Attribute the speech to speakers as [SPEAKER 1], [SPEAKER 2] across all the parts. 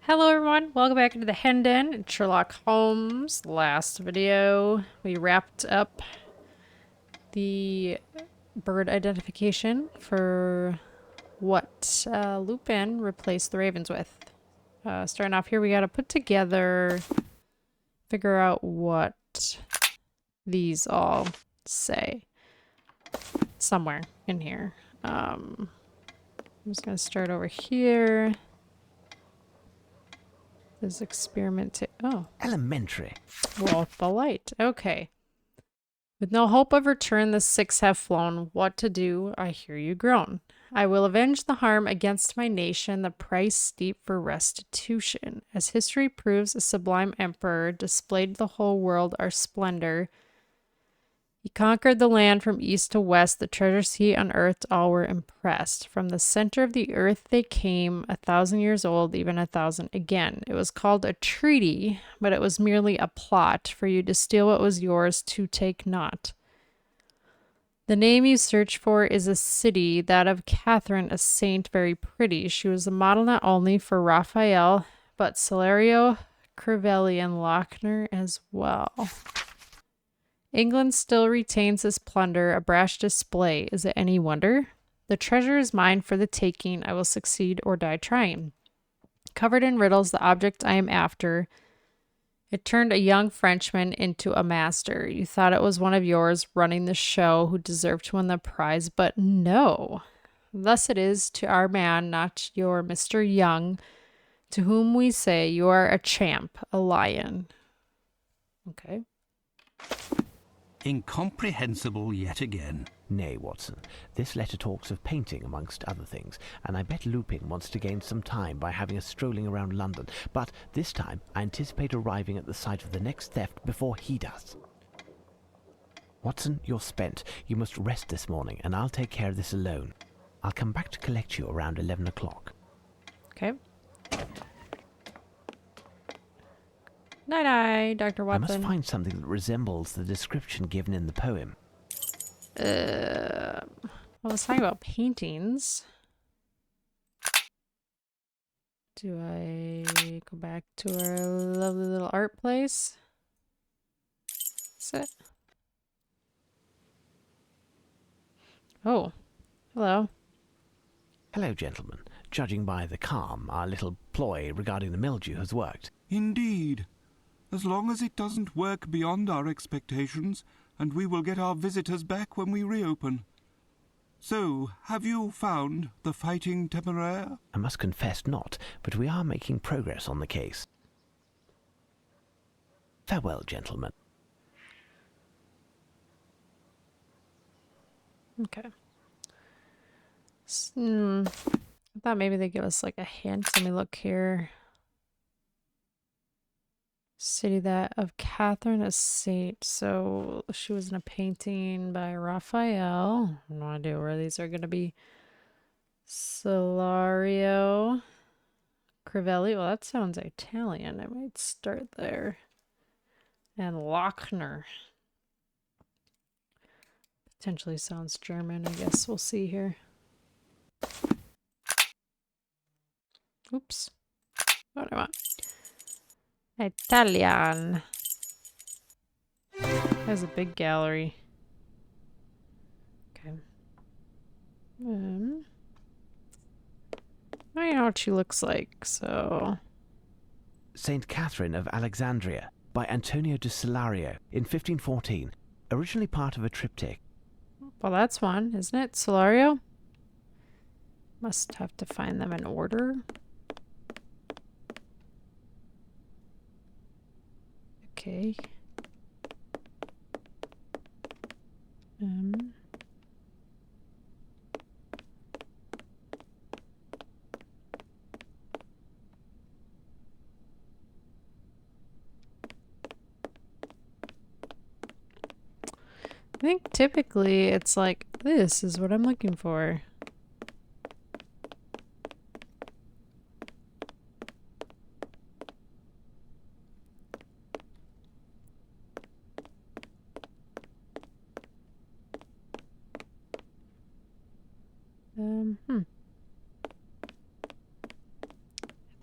[SPEAKER 1] Hello everyone, welcome back into the Hendon and Sherlock Holmes. Last video, we wrapped up the bird identification for what Lupin replaced the ravens with. Starting off here, we gotta put together, figure out what these all say. Somewhere in here. I'm just gonna start over here. This experiment. Oh.
[SPEAKER 2] Elementary.
[SPEAKER 1] Roll with the light. Okay. With no hope of return, the six have flown. What to do? I hear you groan. I will avenge the harm against my nation, the price steep for restitution. As history proves, a sublime emperor displayed to the whole world our splendor. He conquered the land from east to west, the treasures he unearthed, all were impressed. From the center of the earth they came, 1,000 years old, even 1,000 again. It was called a treaty, but it was merely a plot for you to steal what was yours, to take not. The name you search for is a city, that of Catherine, a saint, very pretty. She was a model not only for Raphael, but Celerio, Crivelli, and Lochner as well. England still retains this plunder, a brash display. Is it any wonder? The treasure is mine for the taking. I will succeed or die trying. Covered in riddles, the object I am after. It turned a young Frenchman into a master. You thought it was one of yours running the show who deserved to win the prize, but no. Thus it is to our man, not your Mr. Young, to whom we say you are a champ, a lion. Okay.
[SPEAKER 3] Incomprehensible yet again.
[SPEAKER 2] Nay, Watson, this letter talks of painting amongst other things, and I bet Lupin wants to gain some time by having us strolling around London, but this time I anticipate arriving at the site of the next theft before he does. Watson, you're spent. You must rest this morning, and I'll take care of this alone. I'll come back to collect you around 11 o'clock.
[SPEAKER 1] Okay. Night-night, Dr. Watson.
[SPEAKER 2] I must find something that resembles the description given in the poem.
[SPEAKER 1] Well, let's talk about paintings. Do I go back to our lovely little art place? Is it? Oh, hello.
[SPEAKER 2] Hello, gentlemen. Judging by the calm, our little ploy regarding the mildew has worked.
[SPEAKER 4] Indeed. As long as it doesn't work beyond our expectations, and we will get our visitors back when we reopen. So, have you found the fighting temeraire?
[SPEAKER 2] I must confess not, but we are making progress on the case. Farewell, gentlemen.
[SPEAKER 1] Okay. I thought maybe they'd give us like a hint. Let me look here. City that of Catherine a saint. So she was in a painting by Raphael. No idea where these are going to be. Solario. Crivelli. Well, that sounds Italian. I might start there. And Lochner. Potentially sounds German. I guess we'll see here. Oops. What do I want? Italian. Has a big gallery. Okay. I know what she looks like, so...
[SPEAKER 2] Saint Catherine of Alexandria by Antonio de Solario in 1514, originally part of a triptych.
[SPEAKER 1] Well, that's one, isn't it? Solario? Must have to find them in order. Okay. I think typically it's like, this is what I'm looking for.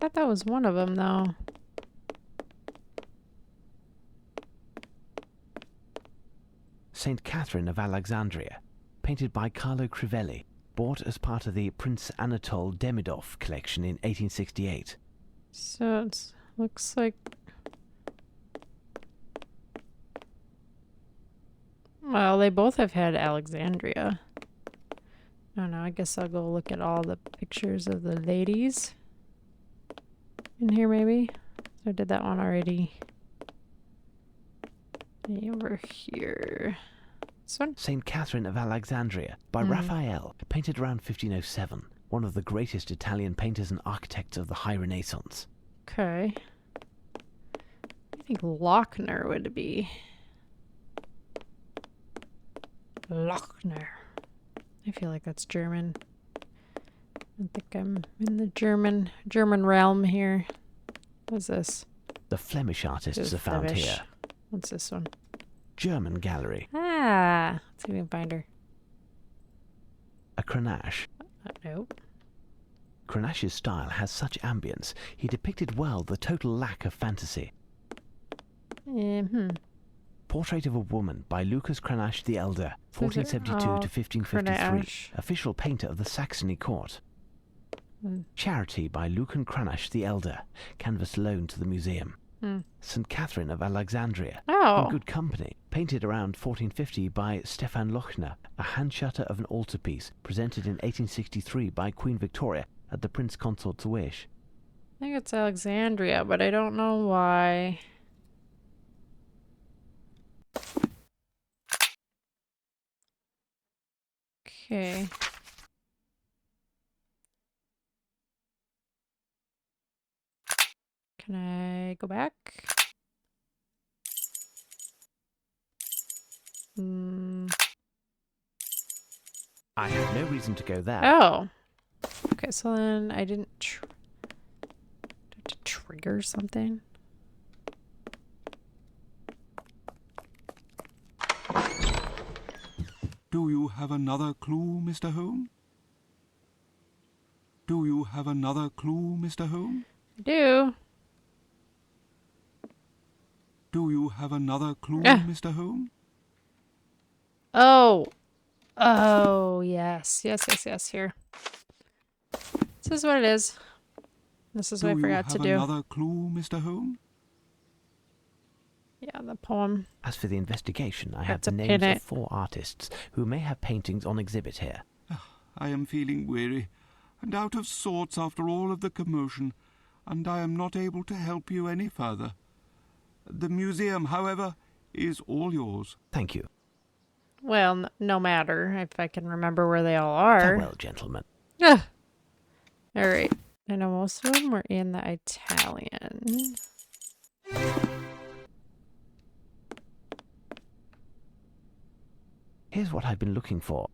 [SPEAKER 1] thought that was one of them, though.
[SPEAKER 2] Saint Catherine of Alexandria, painted by Carlo Crivelli, bought as part of the Prince Anatole Demidov collection in 1868.
[SPEAKER 1] So it looks like... Well, they both have had Alexandria. I don't know, I guess I'll go look at all the pictures of the ladies in here, maybe. So I did that one already. Over here. This one?
[SPEAKER 2] Saint Catherine of Alexandria by Raphael, painted around 1507, one of the greatest Italian painters and architects of the High Renaissance.
[SPEAKER 1] Okay. I think Lochner would be. Lochner. I feel like that's German. I think I'm in the German realm here. What's this?
[SPEAKER 2] The Flemish artists are found
[SPEAKER 1] Flemish.
[SPEAKER 2] here.
[SPEAKER 1] What's this one?
[SPEAKER 2] German gallery.
[SPEAKER 1] Ah, let's see if we can find her.
[SPEAKER 2] A Grenache.
[SPEAKER 1] Nope.
[SPEAKER 2] Grenache's style has such ambience. He depicted well the total lack of fantasy. Portrait of a Woman by Lucas Grenache the Elder, 1472 to 1553,
[SPEAKER 1] Grenache.
[SPEAKER 2] official painter of the Saxony court. Charity by Lucan Grenache the Elder, canvas loaned to the museum. St. Catherine of Alexandria,
[SPEAKER 1] Oh.
[SPEAKER 2] in good company, painted around 1450 by Stefan Lochner, a hand shutter of an altarpiece, presented in 1863 by Queen Victoria at the Prince Consort's wish.
[SPEAKER 1] I think it's Alexandria, but I don't know why. Okay. Can I go back?
[SPEAKER 2] I have no reason to go there.
[SPEAKER 1] Oh. Okay, so then I didn't to trigger something.
[SPEAKER 4] Do you have another clue, Mr. Holmes? Do you have another clue, Mr. Holmes?
[SPEAKER 1] I do.
[SPEAKER 4] Do you have another clue,
[SPEAKER 1] Ah.
[SPEAKER 4] Mr. Holmes?
[SPEAKER 1] Oh. Oh, yes. Yes, here. This is what it is. This is what I forgot to
[SPEAKER 4] Do
[SPEAKER 1] do.
[SPEAKER 4] you have another clue, Mr. Holmes?
[SPEAKER 1] Yeah, the poem.
[SPEAKER 2] As for the investigation, I have
[SPEAKER 1] to
[SPEAKER 2] the
[SPEAKER 1] pin
[SPEAKER 2] names
[SPEAKER 1] it.
[SPEAKER 2] of 4 artists who may have paintings on exhibit here.
[SPEAKER 4] I am feeling weary and out of sorts after all of the commotion, and I am not able to help you any further. The museum, however, is all yours.
[SPEAKER 2] Thank you.
[SPEAKER 1] Well, no matter if I can remember where they all are.
[SPEAKER 2] Farewell, gentlemen.
[SPEAKER 1] All right. I know most of them were in the Italian.
[SPEAKER 2] Here's what I've been looking for.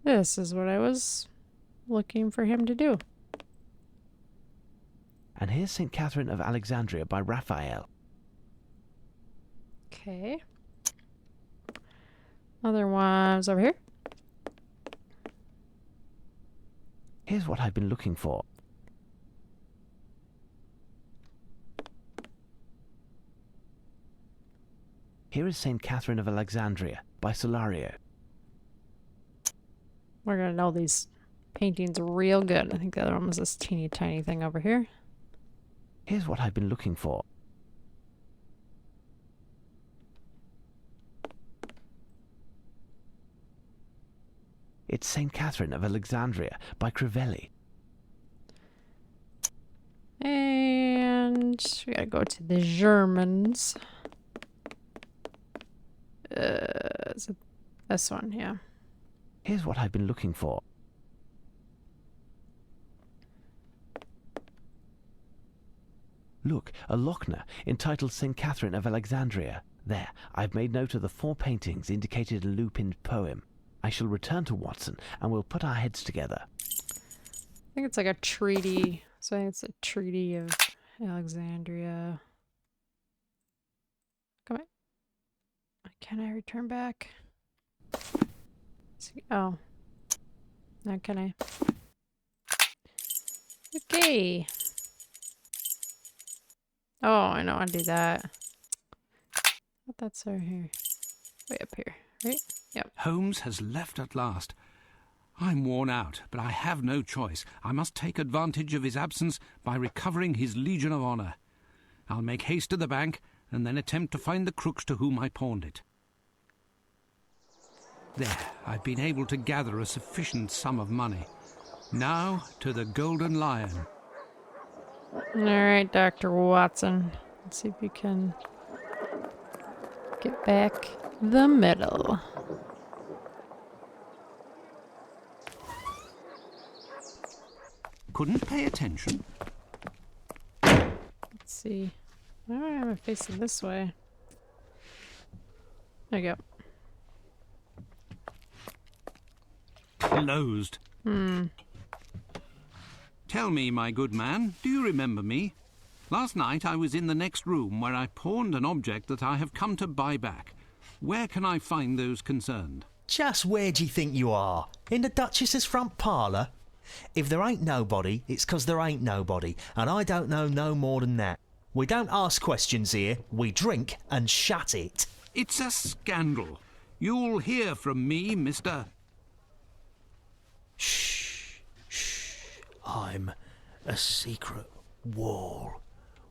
[SPEAKER 1] This is what I was looking for him to do.
[SPEAKER 2] And here's St. Catherine of Alexandria by Raphael.
[SPEAKER 1] Okay. Other ones over here.
[SPEAKER 2] Here's what I've been looking for. Here is St. Catherine of Alexandria by Solario.
[SPEAKER 1] We're going to know these paintings real good. I think the other one was this teeny tiny thing over here.
[SPEAKER 2] Here's what I've been looking for. It's St. Catherine of Alexandria by Crivelli.
[SPEAKER 1] And we got to go to the Germans. Is it this one? Yeah.
[SPEAKER 2] Here's what I've been looking for. Look, a Lochner entitled St. Catherine of Alexandria. There, I've made note of the 4 paintings indicated in Lupin's poem. I shall return to Watson, and we'll put our heads together.
[SPEAKER 1] I think it's like a treaty. So I think it's a treaty of Alexandria. Come on. Can I return back? Oh. Now can I? Okay. Oh, I know how to do that. But that's over here. Way up here, right? Yep.
[SPEAKER 3] Holmes has left at last. I'm worn out, but I have no choice. I must take advantage of his absence by recovering his Legion of Honor. I'll make haste to the bank and then attempt to find the crooks to whom I pawned it. There, I've been able to gather a sufficient sum of money. Now to the Golden Lion.
[SPEAKER 1] All right, Dr. Watson. Let's see if you can get back the middle.
[SPEAKER 3] Couldn't pay attention.
[SPEAKER 1] Let's see. Why do I have it facing this way? There you go.
[SPEAKER 3] Closed. Tell me, my good man, do you remember me? Last night I was in the next room where I pawned an object that I have come to buy back. Where can I find those concerned?
[SPEAKER 5] Just where do you think you are? In the Duchess's front parlour? If there ain't nobody, it's 'cause there ain't nobody, and I don't know no more than that. We don't ask questions here, we drink and shut it.
[SPEAKER 3] It's a scandal. You'll hear from me, Mr.
[SPEAKER 5] Shh, shh. I'm a secret wall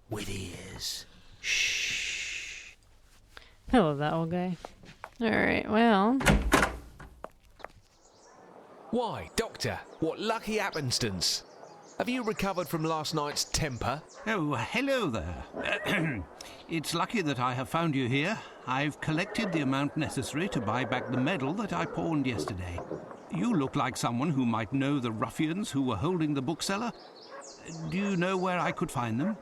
[SPEAKER 5] with ears. Shh.
[SPEAKER 1] Hello, that old guy. All right, well.
[SPEAKER 6] Why, Doctor, what lucky happenstance. Have you recovered from last night's temper?
[SPEAKER 3] Oh, hello there. It's lucky that I have found you here. I've collected the amount necessary to buy back the medal that I pawned yesterday. You look like someone who might know the ruffians who were holding the bookseller. Do you know where I could find them?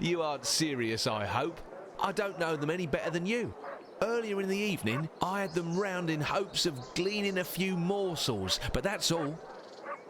[SPEAKER 6] You aren't serious, I hope. I don't know them any better than you. Earlier in the evening, I had them round in hopes of gleaning a few morsels, but that's all.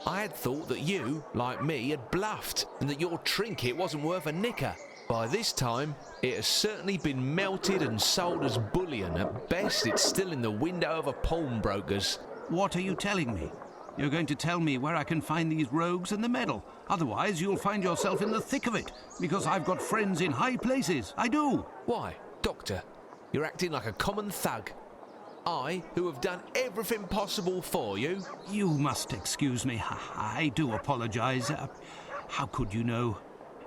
[SPEAKER 6] I had thought that you, like me, had bluffed, and that your trinket wasn't worth a nicker. By this time, it has certainly been melted and sold as bullion. At best, it's still in the window of a pawnbroker's.
[SPEAKER 3] What are you telling me? You're going to tell me where I can find these rogues and the medal. Otherwise, you'll find yourself in the thick of it, because I've got friends in high places. I do.
[SPEAKER 6] Why, Doctor, you're acting like a common thug. I, who have done everything possible for you.
[SPEAKER 3] You must excuse me. I do apologize. How could you know?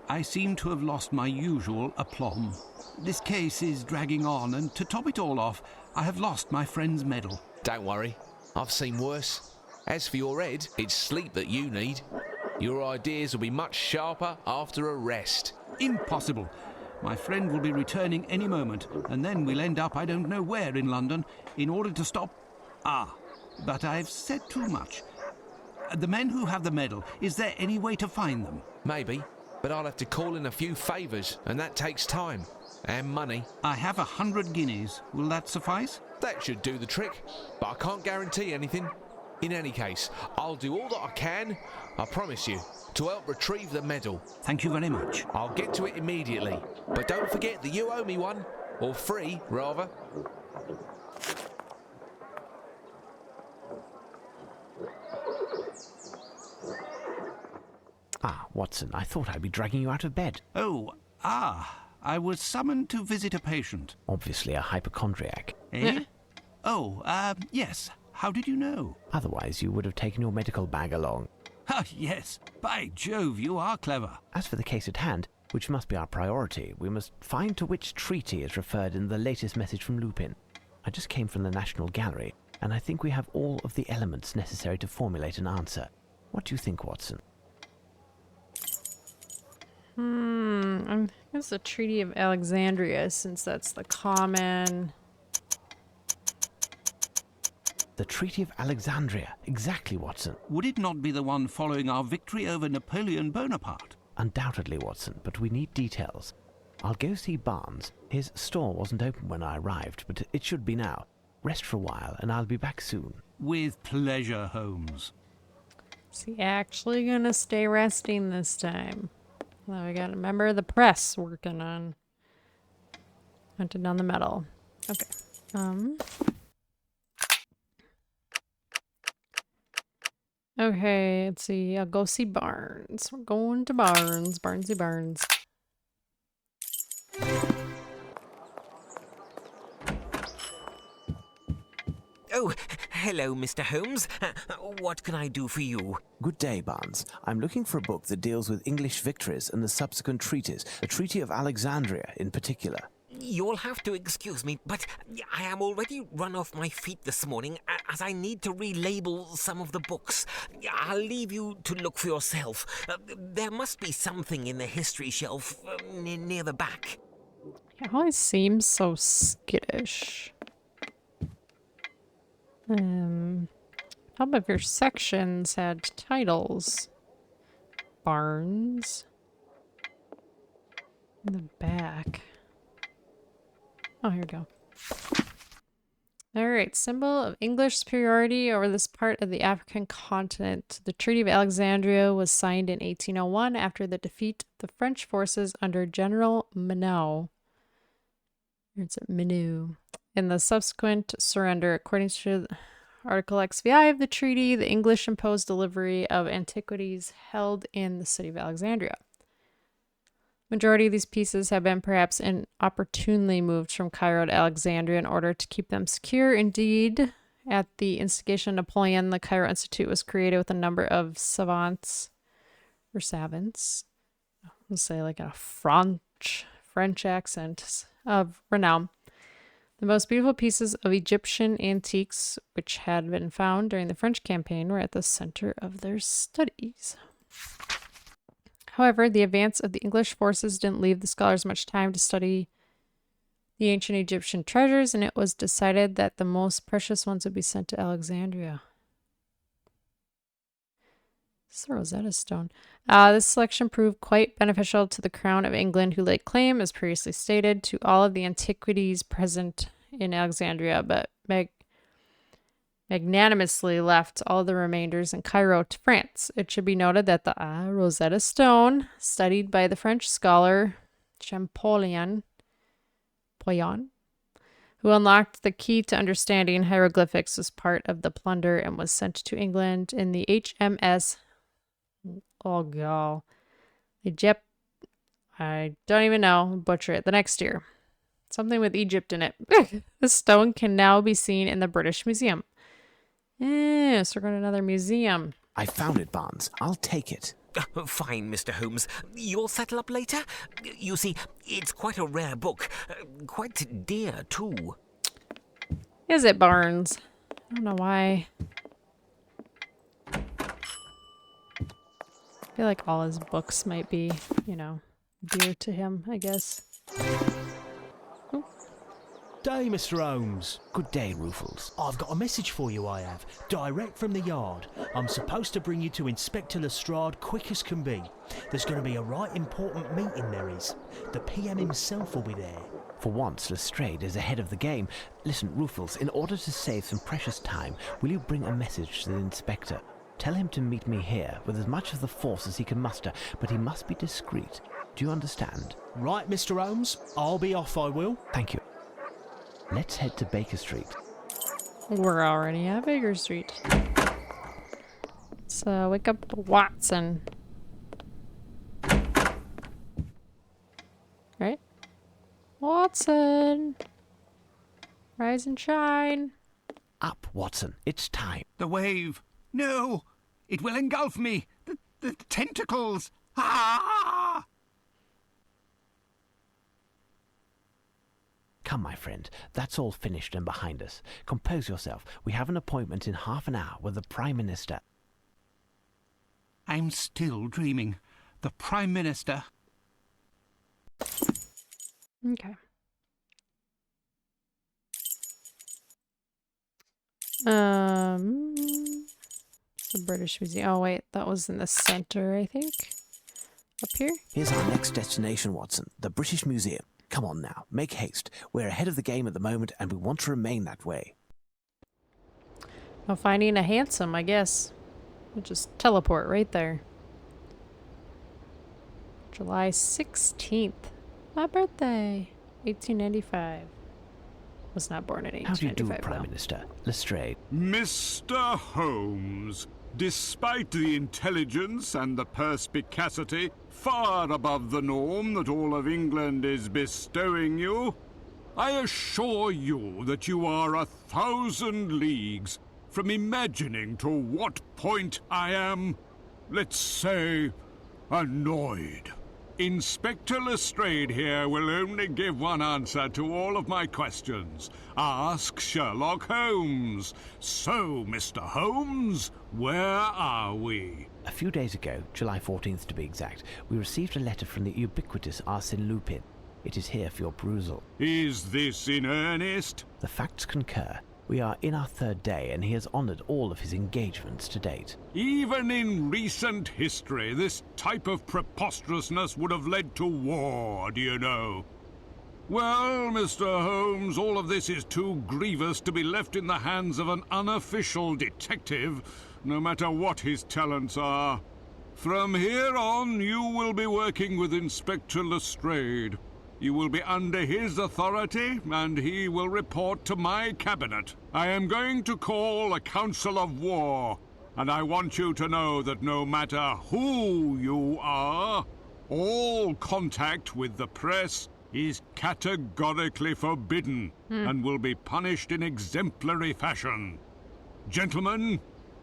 [SPEAKER 3] I seem to have lost my usual aplomb. This case is dragging on, and to top it all off, I have lost my friend's medal.
[SPEAKER 6] Don't worry, I've seen worse. As for your head, it's sleep that you need. Your ideas will be much sharper after a rest.
[SPEAKER 3] Impossible. My friend will be returning any moment, and then we'll end up I don't know where in London in order to stop... but I've said too much. The men who have the medal, is there any way to find them?
[SPEAKER 6] Maybe, but I'll have to call in a few favours, and that takes time. And money.
[SPEAKER 3] I have 100 guineas. Will that suffice?
[SPEAKER 6] That should do the trick, but I can't guarantee anything. In any case, I'll do all that I can, I promise you, to help retrieve the medal.
[SPEAKER 3] Thank you very much.
[SPEAKER 6] I'll get to it immediately, but don't forget that you owe me one. Or 3, rather.
[SPEAKER 2] Watson, I thought I'd be dragging you out of bed.
[SPEAKER 3] I was summoned to visit a patient.
[SPEAKER 2] Obviously a hypochondriac.
[SPEAKER 3] Eh? Yes. How did you know?
[SPEAKER 2] Otherwise you would have taken your medical bag along.
[SPEAKER 3] Ah, yes. By Jove, you are clever.
[SPEAKER 2] As for the case at hand, which must be our priority, we must find to which treaty is referred in the latest message from Lupin. I just came from the National Gallery, and I think we have all of the elements necessary to formulate an answer. What do you think, Watson?
[SPEAKER 1] I think it's the Treaty of Alexandria, since that's the common...
[SPEAKER 2] The Treaty of Alexandria. Exactly, Watson.
[SPEAKER 3] Would it not be the one following our victory over Napoleon Bonaparte?
[SPEAKER 2] Undoubtedly, Watson, but we need details. I'll go see Barnes. His store wasn't open when I arrived, but it should be now. Rest for a while, and I'll be back soon.
[SPEAKER 3] With pleasure, Holmes.
[SPEAKER 1] Is he actually gonna stay resting this time? Well, we got a member of the press working on hunting down the medal. Okay. Okay, let's see. I'll go see Barnes. We're going to Barnes. Barnesy Barnes.
[SPEAKER 7] Oh, hello, Mr. Holmes. What can I do for you?
[SPEAKER 2] Good day, Barnes. I'm looking for a book that deals with English victories and the subsequent treaties, the Treaty of Alexandria in particular.
[SPEAKER 7] You'll have to excuse me, but I am already run off my feet this morning as I need to relabel some of the books. I'll leave you to look for yourself. There must be something in the history shelf near the back.
[SPEAKER 1] He always seems so skittish. Some of your sections had titles. Barnes. In the back. Oh, here we go. Alright, symbol of English superiority over this part of the African continent. The Treaty of Alexandria was signed in 1801 after the defeat of the French forces under General Minot. It's at Minot. In the subsequent surrender, according to Article XVI of the treaty, the English imposed delivery of antiquities held in the city of Alexandria. Majority of these pieces have been perhaps inopportunely moved from Cairo to Alexandria in order to keep them secure. Indeed, at the instigation of Napoleon, the Cairo Institute was created with a number of savants, or savants, we'll say like a French accent of renown. The most beautiful pieces of Egyptian antiques, which had been found during the French campaign, were at the center of their studies. However, the advance of the English forces didn't leave the scholars much time to study the ancient Egyptian treasures, and it was decided that the most precious ones would be sent to Alexandria. This is the Rosetta Stone. This selection proved quite beneficial to the Crown of England, who laid claim, as previously stated, to all of the antiquities present in Alexandria, but magnanimously left all the remainders in Cairo to France. It should be noted that the Rosetta Stone, studied by the French scholar Champollion, who unlocked the key to understanding hieroglyphics, was part of the plunder and was sent to England in the HMS. Oh, God. Egypt. I don't even know. Butcher it. The next year. Something with Egypt in it. The stone can now be seen in the British Museum. Yes, we're going to another museum.
[SPEAKER 2] I found it, Barnes. I'll take it.
[SPEAKER 7] Fine, Mr. Holmes. You'll settle up later? You see, it's quite a rare book. Quite dear, too.
[SPEAKER 1] Is it, Barnes? I don't know why. I feel like all his books might be, dear to him, I guess.
[SPEAKER 5] Day, Mr. Holmes.
[SPEAKER 2] Good day, Ruffles.
[SPEAKER 5] I've got a message for you, I have. Direct from the yard. I'm supposed to bring you to Inspector Lestrade quick as can be. There's going to be a right important meeting, there is. The PM himself will be there.
[SPEAKER 2] For once, Lestrade is ahead of the game. Listen, Ruffles, in order to save some precious time, will you bring a message to the inspector? Tell him to meet me here with as much of the force as he can muster, but he must be discreet. Do you understand?
[SPEAKER 5] Right, Mr. Holmes. I'll be off, I will.
[SPEAKER 2] Thank you. Let's head to Baker Street.
[SPEAKER 1] We're already at Baker Street. Let's wake up Watson. Right? Watson! Rise and shine.
[SPEAKER 2] Up, Watson. It's time.
[SPEAKER 3] The wave. No! It will engulf me! The tentacles! Ah!
[SPEAKER 2] Come, my friend. That's all finished and behind us. Compose yourself. We have an appointment in half an hour with the Prime Minister.
[SPEAKER 3] I'm still dreaming. The Prime Minister.
[SPEAKER 1] Okay. It's the British Museum. Oh, wait. That was in the center, I think. Up here?
[SPEAKER 2] Here's our next destination, Watson. The British Museum. Come on now. Make haste. We're ahead of the game at the moment, and we want to remain that way.
[SPEAKER 1] Well, finding a hansom, I guess. We'll just teleport right there. July 16th. My birthday. 1895. Was not born in
[SPEAKER 2] How do you do,
[SPEAKER 1] 1895.
[SPEAKER 2] Prime Minister? Lestrade.
[SPEAKER 4] Mr. Holmes, Despite the intelligence and the perspicacity far above the norm that all of England is bestowing you, I assure you that you are 1,000 leagues from imagining to what point I am, let's say, annoyed. Inspector Lestrade here will only give one answer to all of my questions. Ask Sherlock Holmes. So, Mr. Holmes, where are we?
[SPEAKER 2] A few days ago, July 14th to be exact, we received a letter from the ubiquitous Arsène Lupin. It is here for your perusal.
[SPEAKER 4] Is this in earnest?
[SPEAKER 2] The facts concur. We are in our 3rd day, and he has honoured all of his engagements to date.
[SPEAKER 4] Even in recent history, this type of preposterousness would have led to war, do you know? Well, Mr. Holmes, all of this is too grievous to be left in the hands of an unofficial detective, no matter what his talents are. From here on, you will be working with Inspector Lestrade. You will be under his authority, and he will report to my cabinet. I am going to call a council of war, and I want you to know that no matter who you are, all contact with the press is categorically forbidden and will be punished in exemplary fashion. Gentlemen,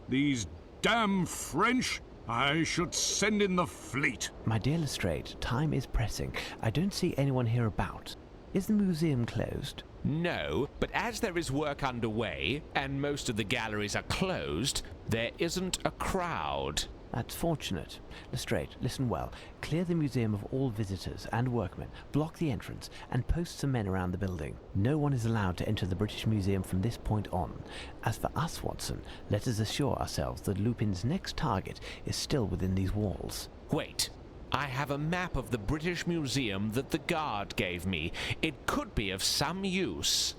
[SPEAKER 4] these damn French, I should send in the fleet.
[SPEAKER 2] My dear Lestrade, time is pressing. I don't see anyone here about. Is the museum closed?
[SPEAKER 6] No, but as there is work underway, and most of the galleries are closed, there isn't a crowd.
[SPEAKER 2] That's fortunate. Lestrade, listen well. Clear the museum of all visitors and workmen, block the entrance, and post some men around the building. No one is allowed to enter the British Museum from this point on. As for us, Watson, let us assure ourselves that Lupin's next target is still within these walls.
[SPEAKER 6] Wait. I have a map of the British Museum that the guard gave me. It could be of some use.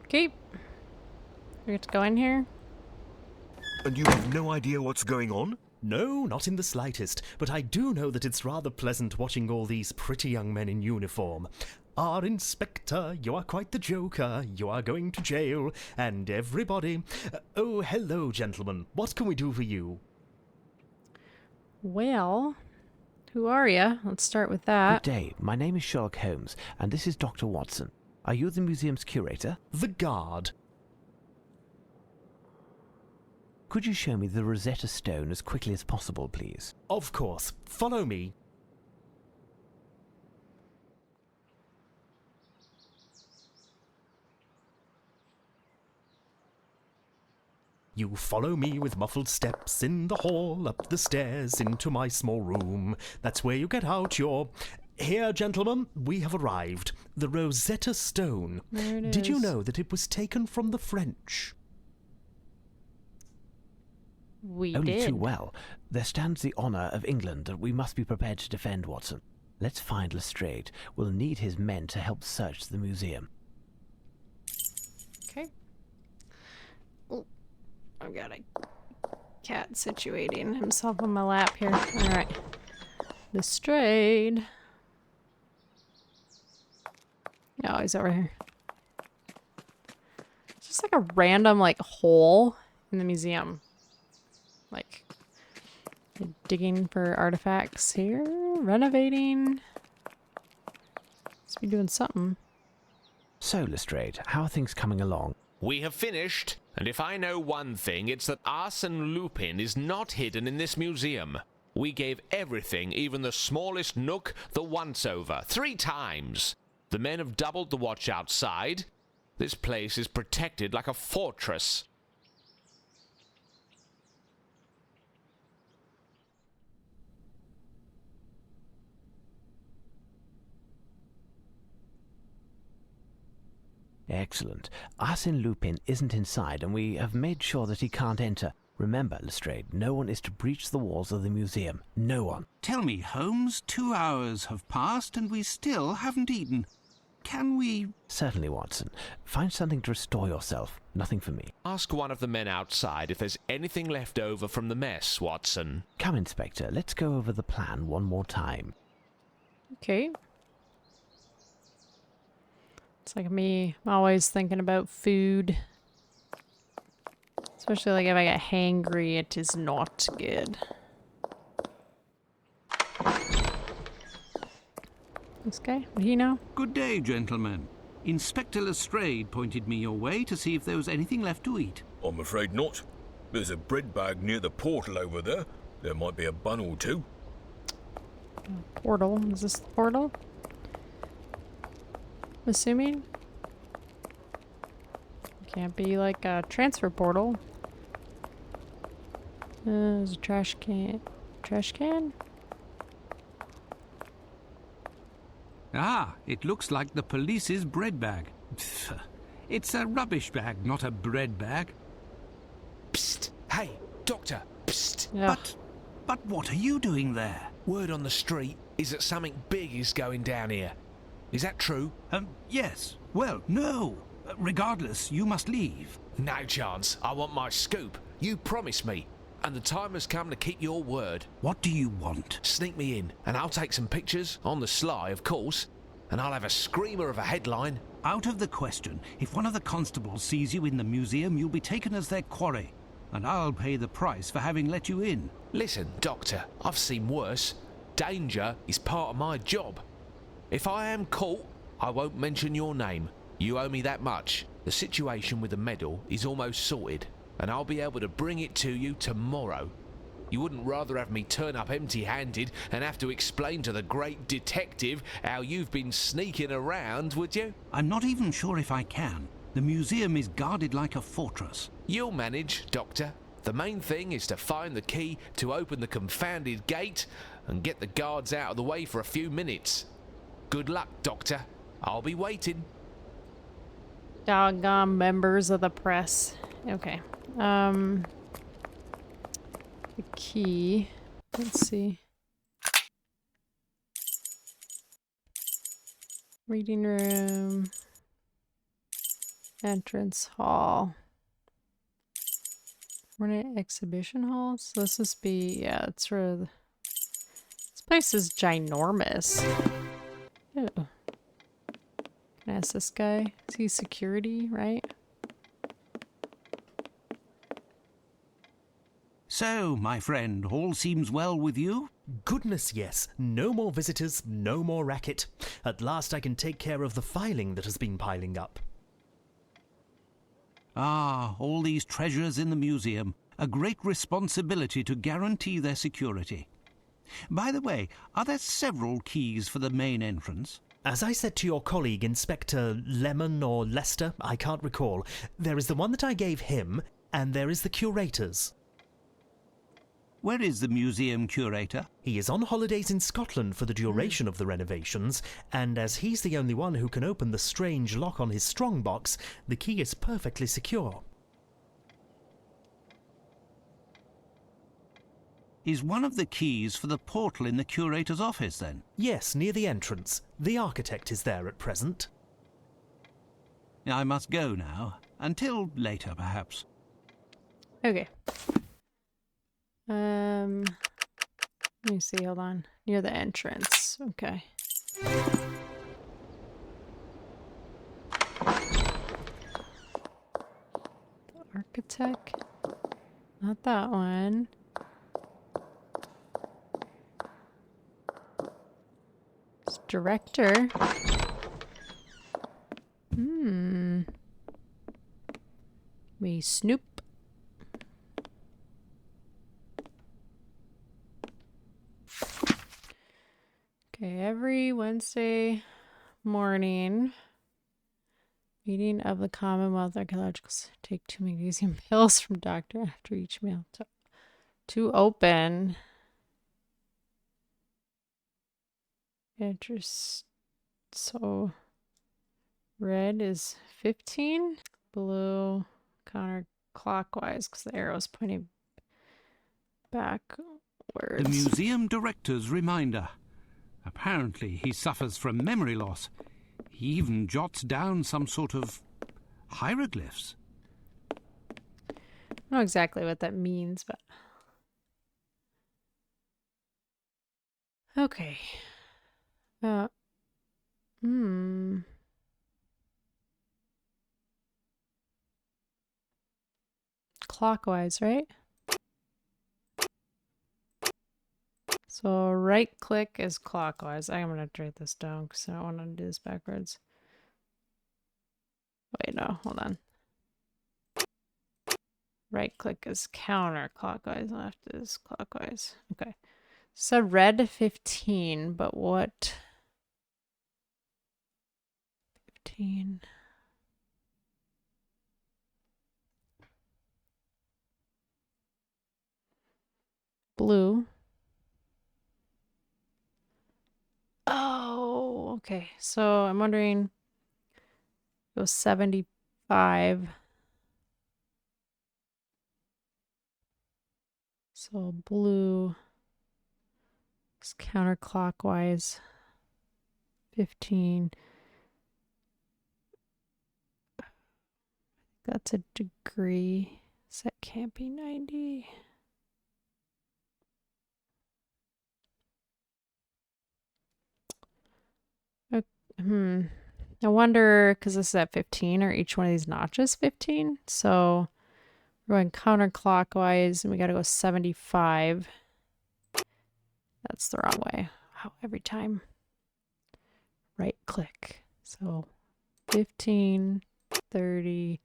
[SPEAKER 1] Okay. We get to go in here.
[SPEAKER 8] And you have no idea what's going on?
[SPEAKER 5] No, not in the slightest, but I do know that it's rather pleasant watching all these pretty young men in uniform. Our Inspector, you are quite the joker, you are going to jail, and everybody... oh, hello, gentlemen. What can we do for you?
[SPEAKER 1] Well, who are you? Let's start with that.
[SPEAKER 2] Good day. My name is Sherlock Holmes, and this is Dr. Watson. Are you the museum's curator?
[SPEAKER 5] The guard.
[SPEAKER 2] Could you show me the Rosetta Stone as quickly as possible, please?
[SPEAKER 5] Of course. Follow me. You follow me with muffled steps in the hall, up the stairs, into my small room. That's where you get out your... Here, gentlemen, we have arrived. The Rosetta Stone.
[SPEAKER 1] There it
[SPEAKER 5] Did you
[SPEAKER 1] is.
[SPEAKER 5] know that it was taken from the French?
[SPEAKER 1] We
[SPEAKER 2] Only
[SPEAKER 1] did.
[SPEAKER 2] too well. There stands the honour of England that we must be prepared to defend, Watson. Let's find Lestrade. We'll need his men to help search the museum.
[SPEAKER 1] Okay. Oh, I've got a cat situating himself on my lap here. All right. Lestrade. Oh, he's over here. It's just like a random like hole in the museum. Like digging for artifacts here, renovating. Must be doing something.
[SPEAKER 2] So, Lestrade, how are things coming along?
[SPEAKER 6] We have finished, and if I know one thing, it's that Arsène Lupin is not hidden in this museum. We gave everything, even the smallest nook, the once-over, 3 times. The men have doubled the watch outside. This place is protected like a fortress.
[SPEAKER 2] Excellent. Arsène Lupin isn't inside, and we have made sure that he can't enter. Remember, Lestrade, no one is to breach the walls of the museum. No one.
[SPEAKER 3] Tell me, Holmes, 2 hours have passed and we still haven't eaten. Can we...
[SPEAKER 2] Certainly, Watson. Find something to restore yourself. Nothing for me.
[SPEAKER 6] Ask one of the men outside if there's anything left over from the mess, Watson.
[SPEAKER 2] Come, Inspector. Let's go over the plan one more time.
[SPEAKER 1] Okay. It's like me. I'm always thinking about food. Especially like if I get hangry, it is not good. This guy? Would he know?
[SPEAKER 3] Good day, gentlemen. Inspector Lestrade pointed me your way to see if there was anything left to eat.
[SPEAKER 8] I'm afraid not. There's a bread bag near the portal over there. There might be a bun or two.
[SPEAKER 1] Portal. Is this the portal? I'm assuming? Can't be like a transfer portal. There's a trash can. Trash can?
[SPEAKER 3] Ah, it looks like the police's bread bag. It's a rubbish bag, not a bread bag.
[SPEAKER 6] Psst! Hey, Doctor! Psst!
[SPEAKER 1] Yeah.
[SPEAKER 3] But what are you doing there?
[SPEAKER 6] Word on the street is that something big is going down here. Is that true?
[SPEAKER 3] Yes. Well, no. Regardless, you must leave.
[SPEAKER 6] No chance. I want my scoop. You promised me. And the time has come to keep your word.
[SPEAKER 3] What do you want?
[SPEAKER 6] Sneak me in, and I'll take some pictures, on the sly, of course. And I'll have a screamer of a headline.
[SPEAKER 3] Out of the question. If one of the constables sees you in the museum, you'll be taken as their quarry. And I'll pay the price for having let you in.
[SPEAKER 6] Listen, Doctor, I've seen worse. Danger is part of my job. If I am caught, I won't mention your name. You owe me that much. The situation with the medal is almost sorted, and I'll be able to bring it to you tomorrow. You wouldn't rather have me turn up empty-handed and have to explain to the great detective how you've been sneaking around, would you?
[SPEAKER 3] I'm not even sure if I can. The museum is guarded like a fortress.
[SPEAKER 6] You'll manage, Doctor. The main thing is to find the key to open the confounded gate and get the guards out of the way for a few minutes. Good luck, Doctor. I'll be waiting.
[SPEAKER 1] Doggone members of the press. Okay. The key. Let's see. Reading room. Entrance hall. We're in an exhibition hall, so this must be, yeah, it's for the, this place is ginormous. Ew. Can I ask this guy? Is he security, right?
[SPEAKER 3] So, my friend, all seems well with you?
[SPEAKER 5] Goodness, yes. No more visitors, no more racket. At last I can take care of the filing that has been piling up.
[SPEAKER 3] Ah, all these treasures in the museum. A great responsibility to guarantee their security. By the way, are there several keys for the main entrance?
[SPEAKER 5] As I said to your colleague, Inspector Lemon or Lester, I can't recall, there is the one that I gave him, and there is the curator's.
[SPEAKER 3] Where is the museum curator?
[SPEAKER 5] He is on holidays in Scotland for the duration of the renovations, and as he's the only one who can open the strange lock on his strongbox, the key is perfectly secure.
[SPEAKER 3] Is one of the keys for the portal in the curator's office, then?
[SPEAKER 5] Yes, near the entrance. The architect is there at present.
[SPEAKER 3] I must go now. Until later, perhaps.
[SPEAKER 1] Okay. Let me see, hold on. Near the entrance. Okay. The architect? Not that one. It's director. We snoop. Okay, every Wednesday morning, meeting of the Commonwealth Archaeological take 2 magnesium pills from doctor after each meal to open. Interest. So red is 15, blue counterclockwise because the arrow is pointing backwards.
[SPEAKER 3] The museum director's reminder. Apparently, he suffers from memory loss. He even jots down some sort of hieroglyphs.
[SPEAKER 1] I don't know exactly what that means, but... Okay. clockwise, right? So right click is clockwise. I'm gonna have to write this down because I don't want to do this backwards. Wait, no, hold on. Right click is counterclockwise, left is clockwise. Okay. So red 15, but what? 15. Blue. Oh, okay. So I'm wondering, go 75. So blue is counterclockwise. 15. That's a degree. So that can't be 90. I wonder, because this is at 15, are each one of these notches 15? So we're going counterclockwise and we got to go 75. That's the wrong way. Wow, every time. Right click. So 15, 30,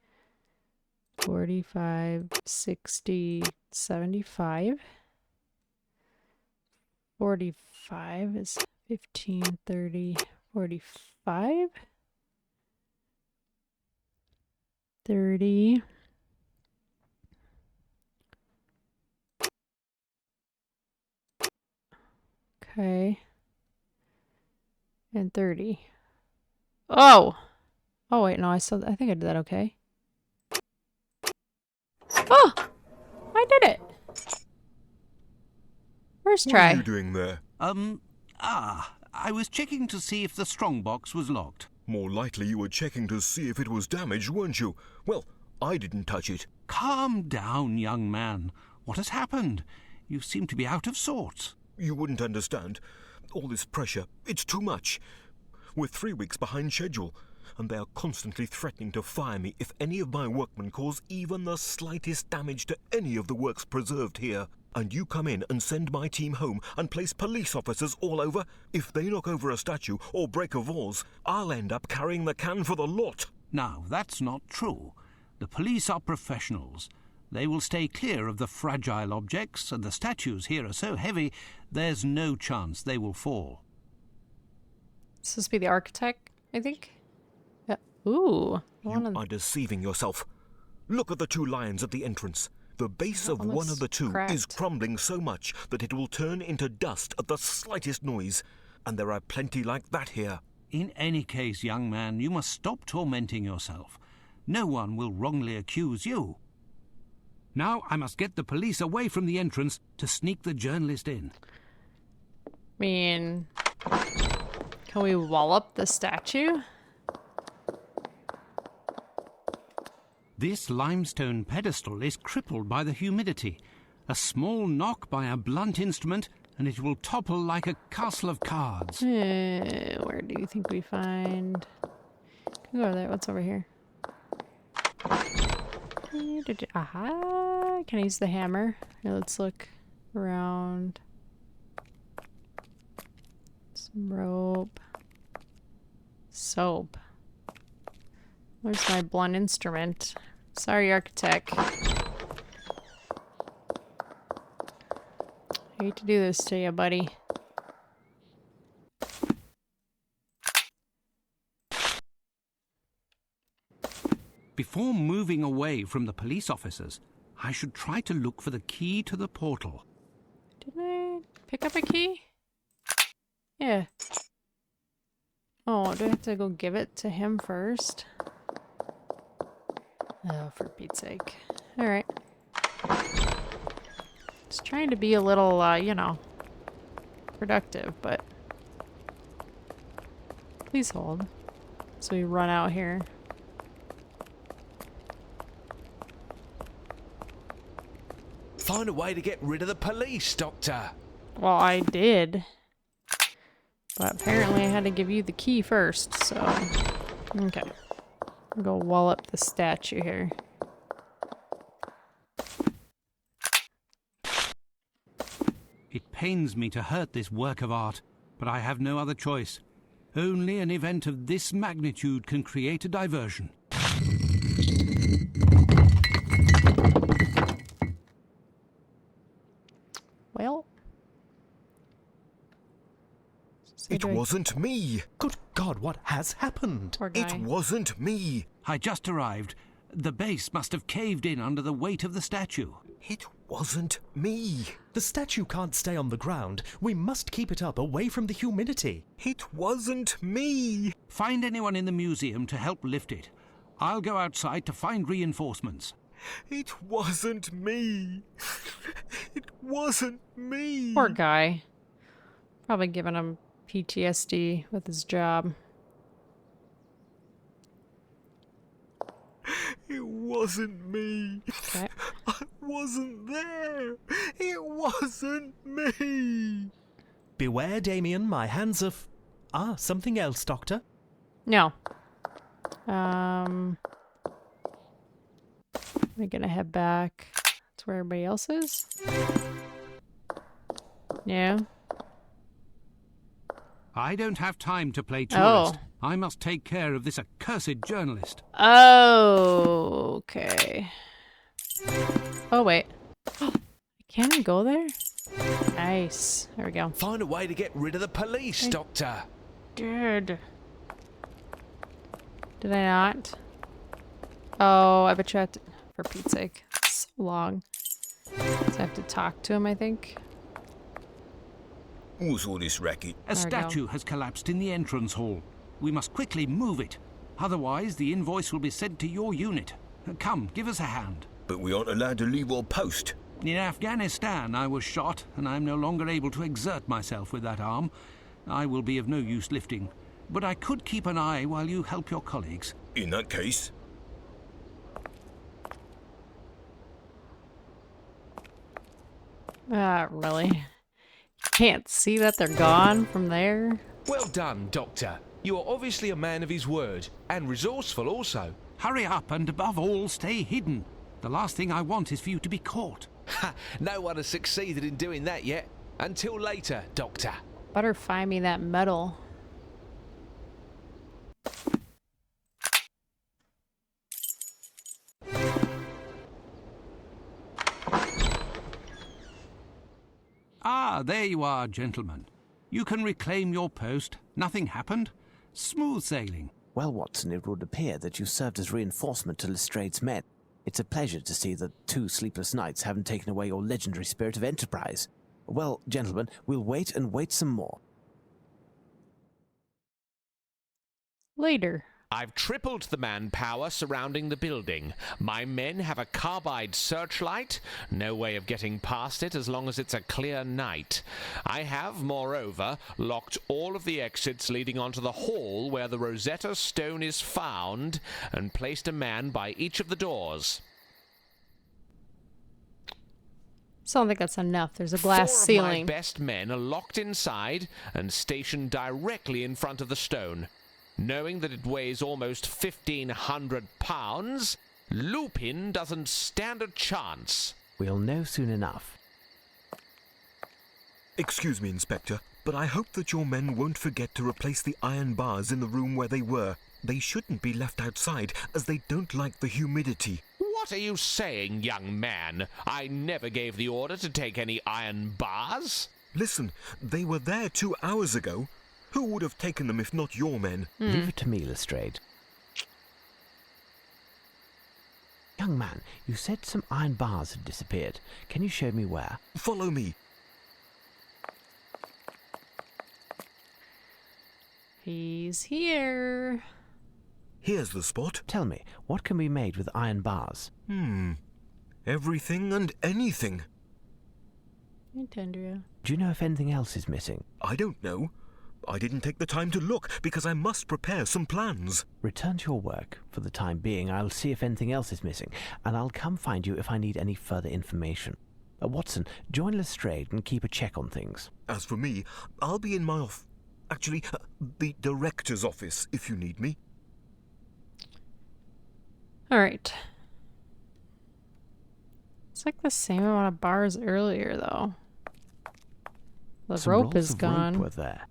[SPEAKER 1] 45, 60, 75. 45 is 15, 30, 45. 30. Okay. And 30. Oh! Oh, wait, no, I think I did that okay. Oh! I did it! First
[SPEAKER 8] What are
[SPEAKER 1] try.
[SPEAKER 8] you doing there?
[SPEAKER 3] I was checking to see if the strongbox was locked.
[SPEAKER 8] More likely you were checking to see if it was damaged, weren't you? Well, I didn't touch it.
[SPEAKER 3] Calm down, young man. What has happened? You seem to be out of sorts.
[SPEAKER 8] You wouldn't understand. All this pressure, it's too much. We're 3 weeks behind schedule, and they are constantly threatening to fire me if any of my workmen cause even the slightest damage to any of the works preserved here. And you come in and send my team home and place police officers all over? If they knock over a statue or break a vase, I'll end up carrying the can for the lot.
[SPEAKER 3] Now, that's not true. The police are professionals. They will stay clear of the fragile objects, and the statues here are so heavy, there's no chance they will fall.
[SPEAKER 1] This is supposed to be the architect, I think. Yeah. Ooh.
[SPEAKER 8] You are deceiving yourself. Look at the 2 lions at the entrance. The base of one of the 2 is crumbling so much that it will turn into dust at the slightest noise. And there are plenty like that here.
[SPEAKER 3] In any case, young man, you must stop tormenting yourself. No one will wrongly accuse you. Now I must get the police away from the entrance to sneak the journalist in.
[SPEAKER 1] I mean, can we wall up the statue?
[SPEAKER 3] This limestone pedestal is crippled by the humidity. A small knock by a blunt instrument, and it will topple like a castle of cards.
[SPEAKER 1] Where do you think we find... Can we go over there? What's over here? Aha! Can I use the hammer? Here, let's look around. Some rope. Soap. Where's my blunt instrument? Sorry, architect. I hate to do this to you, buddy.
[SPEAKER 3] Before moving away from the police officers, I should try to look for the key to the portal.
[SPEAKER 1] Didn't I pick up a key? Yeah. Oh, do I have to go give it to him first? Oh, for Pete's sake. Alright. Just trying to be a little, you know, productive, but... Please hold. So we run out here.
[SPEAKER 6] Find a way to get rid of the police, Doctor.
[SPEAKER 1] Well, I did. But apparently I had to give you the key first, so... Okay. I'll go wall up the statue here.
[SPEAKER 3] It pains me to hurt this work of art, but I have no other choice. Only an event of this magnitude can create a diversion.
[SPEAKER 1] Well.
[SPEAKER 8] It wasn't me.
[SPEAKER 5] Good God, what has happened?
[SPEAKER 1] Poor guy.
[SPEAKER 8] It wasn't me.
[SPEAKER 3] I just arrived. The base must have caved in under the weight of the statue.
[SPEAKER 8] It wasn't me.
[SPEAKER 5] The statue can't stay on the ground. We must keep it up away from the humidity.
[SPEAKER 8] It wasn't me.
[SPEAKER 3] Find anyone in the museum to help lift it. I'll go outside to find reinforcements.
[SPEAKER 8] It wasn't me. It wasn't me.
[SPEAKER 1] Poor guy. Probably giving him PTSD with his job.
[SPEAKER 8] It wasn't me.
[SPEAKER 1] Okay.
[SPEAKER 8] I wasn't there. It wasn't me.
[SPEAKER 5] Beware, Damien, my hands are... something else, Doctor.
[SPEAKER 1] No. We're gonna head back to where everybody else is. Yeah.
[SPEAKER 3] I don't have time to play tourist.
[SPEAKER 1] Oh.
[SPEAKER 3] I must take care of this accursed journalist.
[SPEAKER 1] Oh, okay. Oh, wait. Can I go there? Nice. There we go.
[SPEAKER 6] Find a way to get rid of the police, Doctor.
[SPEAKER 1] Did I not? Oh, I bet you have to... For Pete's sake. It's so long. So I have to talk to him, I think.
[SPEAKER 8] What's all this racket?
[SPEAKER 3] A
[SPEAKER 1] There we go.
[SPEAKER 3] statue has collapsed in the entrance hall. We must quickly move it. Otherwise, the invoice will be sent to your unit. Come, give us a hand.
[SPEAKER 8] But we aren't allowed to leave our post.
[SPEAKER 3] In Afghanistan, I was shot, and I'm no longer able to exert myself with that arm. I will be of no use lifting. But I could keep an eye while you help your colleagues.
[SPEAKER 8] In that case...
[SPEAKER 1] Really? Can't see that they're gone from there?
[SPEAKER 6] Well done, Doctor. You are obviously a man of his word, and resourceful also.
[SPEAKER 3] Hurry up, and above all, stay hidden. The last thing I want is for you to be caught.
[SPEAKER 6] Ha! No one has succeeded in doing that yet. Until later, Doctor.
[SPEAKER 1] Better find me that medal.
[SPEAKER 3] Ah, there you are, gentlemen. You can reclaim your post. Nothing happened. Smooth sailing.
[SPEAKER 2] Well, Watson, it would appear that you served as reinforcement to Lestrange's men. It's a pleasure to see that 2 sleepless nights haven't taken away your legendary spirit of enterprise. Well, gentlemen, we'll wait and wait some more.
[SPEAKER 1] Later.
[SPEAKER 6] I've tripled the manpower surrounding the building. My men have a carbide searchlight. No way of getting past it as long as it's a clear night. I have, moreover, locked all of the exits leading onto the hall where the Rosetta Stone is found and placed a man by each of the doors.
[SPEAKER 1] So I don't think that's enough. There's a glass
[SPEAKER 6] 4
[SPEAKER 1] ceiling.
[SPEAKER 6] of my best men are locked inside and stationed directly in front of the stone. Knowing that it weighs almost 1,500 pounds, Lupin doesn't stand a chance.
[SPEAKER 2] We'll know soon enough.
[SPEAKER 8] Excuse me, Inspector, but I hope that your men won't forget to replace the iron bars in the room where they were. They shouldn't be left outside, as they don't like the humidity.
[SPEAKER 6] What are you saying, young man? I never gave the order to take any iron bars.
[SPEAKER 8] Listen, they were there 2 hours ago. Who would have taken them if not your men?
[SPEAKER 2] Leave it to me, Lestrade. Young man, you said some iron bars had disappeared. Can you show me where?
[SPEAKER 8] Follow me.
[SPEAKER 1] He's here.
[SPEAKER 8] Here's the spot.
[SPEAKER 2] Tell me, what can be made with iron bars?
[SPEAKER 8] Everything and anything.
[SPEAKER 1] Hey, Tendria.
[SPEAKER 2] Do you know if anything else is missing?
[SPEAKER 8] I don't know. I didn't take the time to look because I must prepare some plans.
[SPEAKER 2] Return to your work. For the time being, I'll see if anything else is missing, and I'll come find you if I need any further information. Watson, join Lestrade and keep a check on things.
[SPEAKER 8] As for me, I'll be in my the director's office if you need me.
[SPEAKER 1] All right. It's like the same amount of bars earlier, though. The
[SPEAKER 2] Some
[SPEAKER 1] rope
[SPEAKER 2] rolls
[SPEAKER 1] is
[SPEAKER 2] of
[SPEAKER 1] gone.
[SPEAKER 2] rope were there.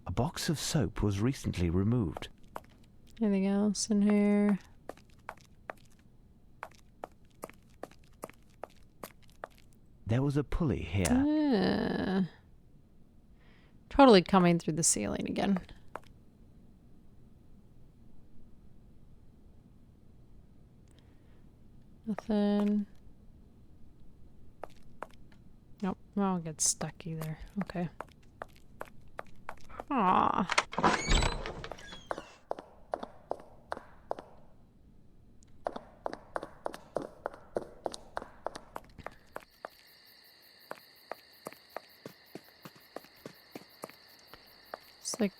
[SPEAKER 2] A box of soap was recently removed.
[SPEAKER 1] Anything else in here?
[SPEAKER 2] There was a pulley here.
[SPEAKER 1] Totally coming through the ceiling again. Nothing. Nope, I won't get stuck either. Okay. Aww. It's like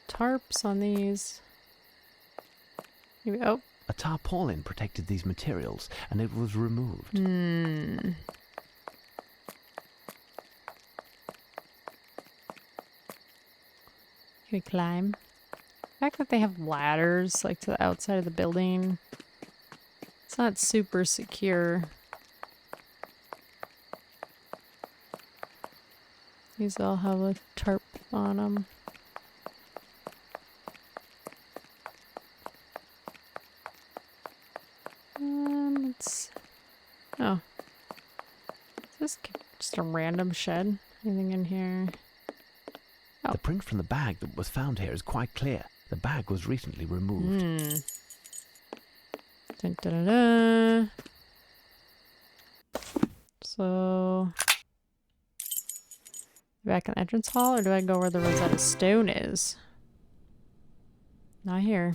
[SPEAKER 1] tarps on these. Maybe, oh.
[SPEAKER 2] A tarpaulin protected these materials, and it was removed.
[SPEAKER 1] Can we climb? The fact that they have ladders, like, to the outside of the building. It's not super secure. These all have a tarp on them. It's... Oh. Is this just a random shed? Anything in here? Oh.
[SPEAKER 2] The print from the bag that was found here is quite clear. The bag was recently removed.
[SPEAKER 1] Dun, dun, dun, dun. So... Back in the entrance hall, or do I go where the Rosetta Stone is? Not here.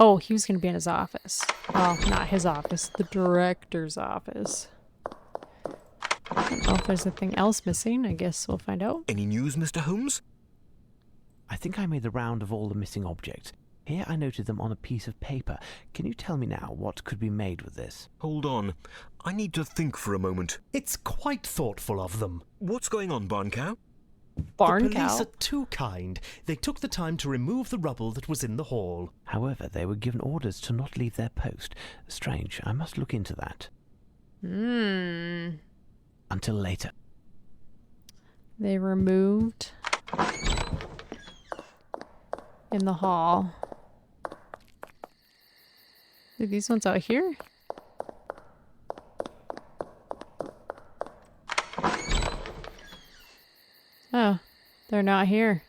[SPEAKER 1] Oh, he was going to be in his office. Well, not his office, the director's office. I don't know if there's anything else missing. I guess we'll find out.
[SPEAKER 8] Any news, Mr. Holmes?
[SPEAKER 2] I think I made the round of all the missing objects. Here I noted them on a piece of paper. Can you tell me now what could be made with this?
[SPEAKER 8] Hold on. I need to think for a moment.
[SPEAKER 5] It's quite thoughtful of them.
[SPEAKER 8] What's going on, Barn Cow?
[SPEAKER 1] Barn
[SPEAKER 5] The police
[SPEAKER 1] cow?
[SPEAKER 5] are too kind. They took the time to remove the rubble that was in the hall.
[SPEAKER 2] However, they were given orders to not leave their post. Strange. I must look into that. Until later.
[SPEAKER 1] They removed in the hall. Are these ones out here? Oh, they're not here.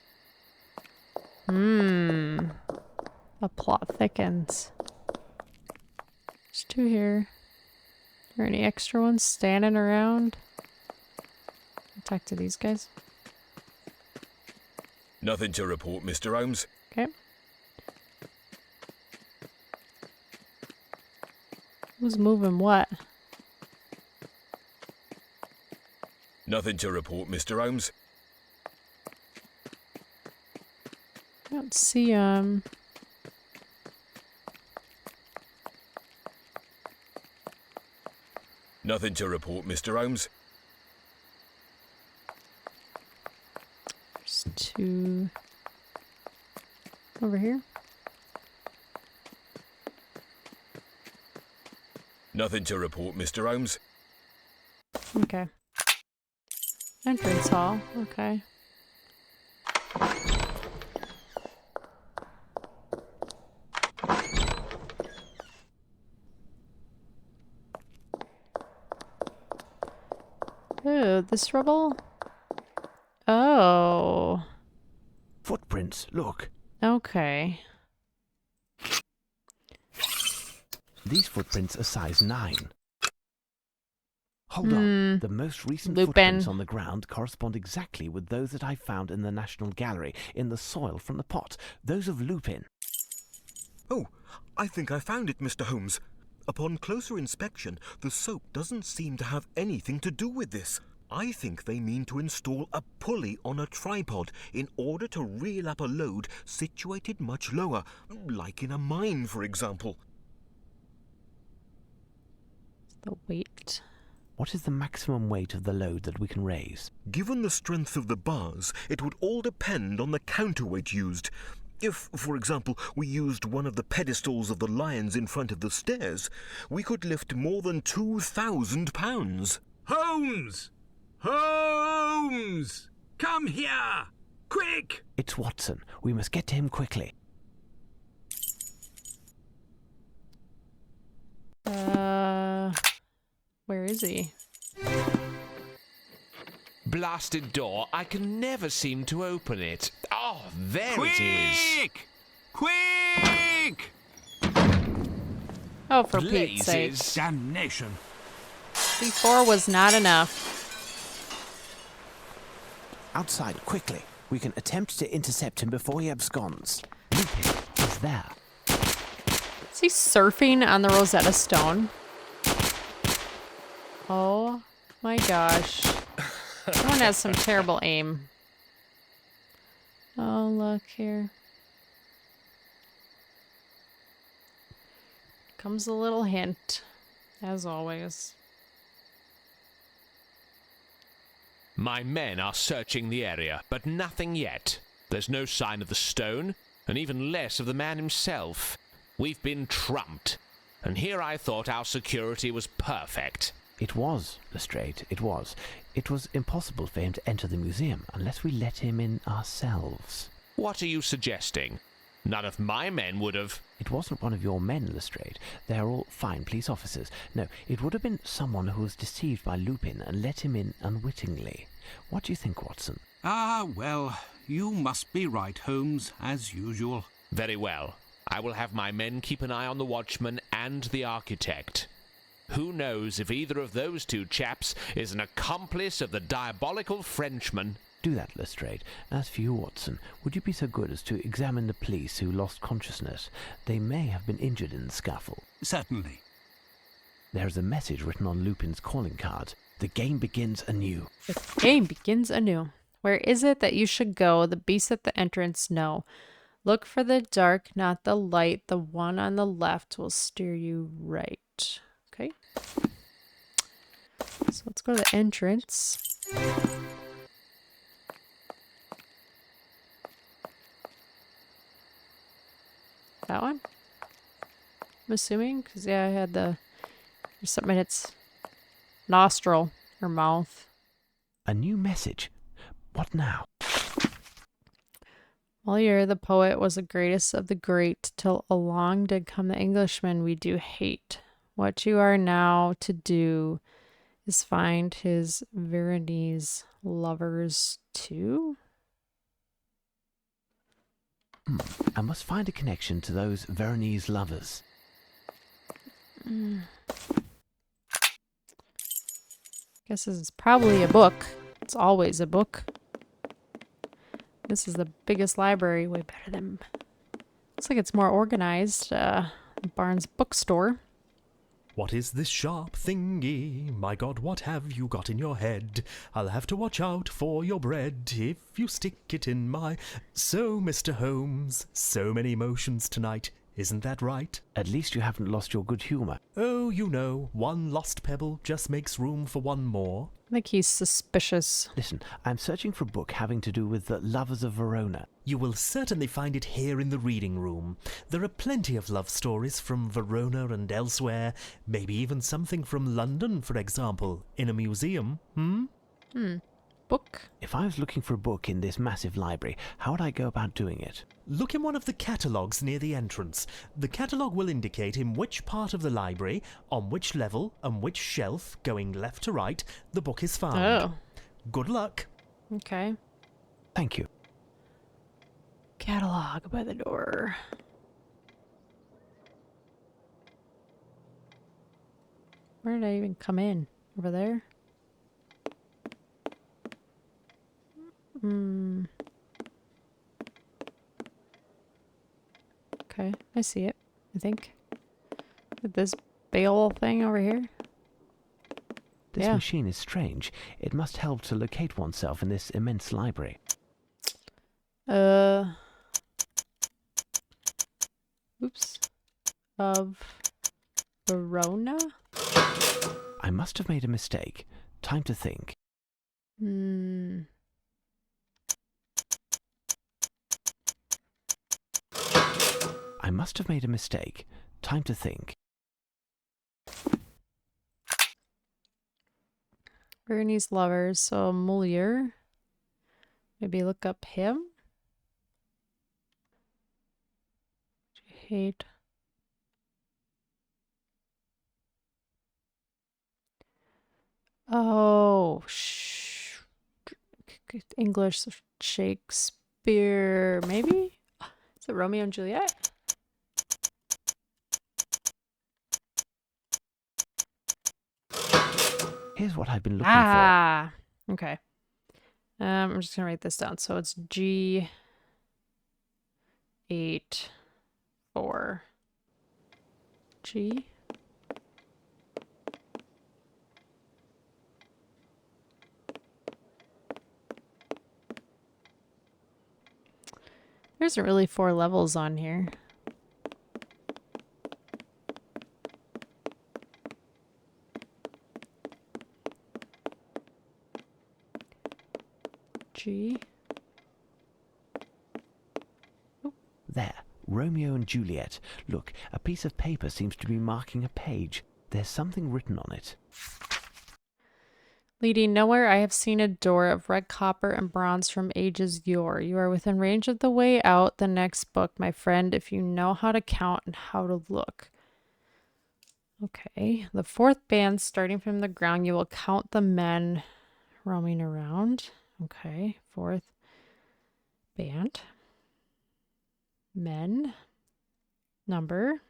[SPEAKER 1] The plot thickens. There's two here. Are there any extra ones standing around? I'll talk to these guys.
[SPEAKER 8] Nothing to report, Mr. Holmes.
[SPEAKER 1] Okay. Who's moving what?
[SPEAKER 8] Nothing to report, Mr. Holmes.
[SPEAKER 1] I don't see them.
[SPEAKER 8] Nothing to report, Mr. Holmes.
[SPEAKER 1] There's two over here.
[SPEAKER 8] Nothing to report, Mr. Holmes.
[SPEAKER 1] Okay. Entrance hall. Okay. Oh, this rubble? Oh.
[SPEAKER 2] Footprints, look.
[SPEAKER 1] Okay.
[SPEAKER 2] These footprints are size 9. Hold on. The most recent
[SPEAKER 1] Lupin.
[SPEAKER 2] footprints on the ground correspond exactly with those that I found in the National Gallery, in the soil from the pot. Those of Lupin.
[SPEAKER 8] Oh, I think I found it, Mr. Holmes. Upon closer inspection, the soap doesn't seem to have anything to do with this. I think they mean to install a pulley on a tripod in order to reel up a load situated much lower, like in a mine, for example.
[SPEAKER 1] The weight.
[SPEAKER 2] What is the maximum weight of the load that we can raise?
[SPEAKER 8] Given the strength of the bars, it would all depend on the counterweight used. If, for example, we used one of the pedestals of the lions in front of the stairs, we could lift more than 2,000 pounds.
[SPEAKER 3] Holmes! Holmes! Come here! Quick!
[SPEAKER 2] It's Watson. We must get to him quickly.
[SPEAKER 1] Where is he?
[SPEAKER 6] Blasted door, I can never seem to open it. Oh, there it is.
[SPEAKER 3] Quick!
[SPEAKER 1] Oh, for Pete's sake.
[SPEAKER 6] Blazes.
[SPEAKER 3] Damnation.
[SPEAKER 1] C4 was not enough.
[SPEAKER 2] Outside, quickly. We can attempt to intercept him before he absconds. Lupin, he's there.
[SPEAKER 1] Is he surfing on the Rosetta Stone? Oh my gosh. Someone has some terrible aim. Oh, look here. Comes a little hint, as always.
[SPEAKER 6] My men are searching the area, but nothing yet. There's no sign of the stone, and even less of the man himself. We've been trumped, and here I thought our security was perfect.
[SPEAKER 2] It was, Lestrade, it was. It was impossible for him to enter the museum unless we let him in ourselves.
[SPEAKER 6] What are you suggesting? None of my men would have...
[SPEAKER 2] It wasn't one of your men, Lestrade. They are all fine police officers. No, it would have been someone who was deceived by Lupin and let him in unwittingly. What do you think, Watson?
[SPEAKER 3] Ah, well, you must be right, Holmes, as usual.
[SPEAKER 6] Very well. I will have my men keep an eye on the watchman and the architect. Who knows if either of those two chaps is an accomplice of the diabolical Frenchman?
[SPEAKER 2] Do that, Lestrade. As for you, Watson, would you be so good as to examine the police who lost consciousness? They may have been injured in the scuffle.
[SPEAKER 3] Certainly.
[SPEAKER 2] There is a message written on Lupin's calling card. The game begins anew.
[SPEAKER 1] The game begins anew. Where is it that you should go? The beasts at the entrance know. Look for the dark, not the light. The one on the left will steer you right. Okay. So let's go to the entrance. That one? I'm assuming, because yeah, I had there's something in its nostril or mouth.
[SPEAKER 2] A new message. What now?
[SPEAKER 1] Moliere, the poet, was the greatest of the great, till along did come the Englishman we do hate. What you are now to do is find his Veronese lovers too?
[SPEAKER 2] I must find a connection to those Veronese lovers.
[SPEAKER 1] Guess this is probably a book. It's always a book. This is the biggest library, way better than... Looks like it's more organized. Barnes Bookstore.
[SPEAKER 5] What is this sharp thingy? My God, what have you got in your head? I'll have to watch out for your bread if you stick it in my... So, Mr. Holmes, so many emotions tonight. Isn't that right?
[SPEAKER 2] At least you haven't lost your good humour.
[SPEAKER 5] Oh, you know, one lost pebble just makes room for one more.
[SPEAKER 1] I think he's suspicious.
[SPEAKER 2] Listen, I'm searching for a book having to do with the lovers of Verona.
[SPEAKER 5] You will certainly find it here in the reading room. There are plenty of love stories from Verona and elsewhere. Maybe even something from London, for example, in a museum.
[SPEAKER 1] Book?
[SPEAKER 2] If I was looking for a book in this massive library, how would I go about doing it?
[SPEAKER 5] Look in one of the catalogues near the entrance. The catalogue will indicate in which part of the library, on which level, and which shelf, going left to right, the book is found.
[SPEAKER 1] Oh.
[SPEAKER 5] Good luck.
[SPEAKER 1] Okay.
[SPEAKER 2] Thank you.
[SPEAKER 1] Catalog by the door. Where did I even come in? Over there? Okay, I see it, I think. With this bale thing over here.
[SPEAKER 2] This
[SPEAKER 1] Yeah.
[SPEAKER 2] machine is strange. It must help to locate oneself in this immense library.
[SPEAKER 1] Oops. Of Verona?
[SPEAKER 2] I must have made a mistake. Time to think. I must have made a mistake. Time to think.
[SPEAKER 1] Bernie's lovers, so Mulier. Maybe look up him. Hate. Oh, English Shakespeare, maybe? Is it Romeo and Juliet?
[SPEAKER 2] Here's what I've been looking for.
[SPEAKER 1] Okay. I'm just gonna write this down. So it's G 8 4 G. There isn't really 4 levels on here. G.
[SPEAKER 2] Oh. There, Romeo and Juliet. Look, a piece of paper seems to be marking a page. There's something written on it.
[SPEAKER 1] Leading nowhere, I have seen a door of red copper and bronze from ages yore. You are within range of the way out, the next book, my friend, if you know how to count and how to look. Okay, the 4th band starting from the ground, you will count the men roaming around. Okay, 4th band. Men. Number.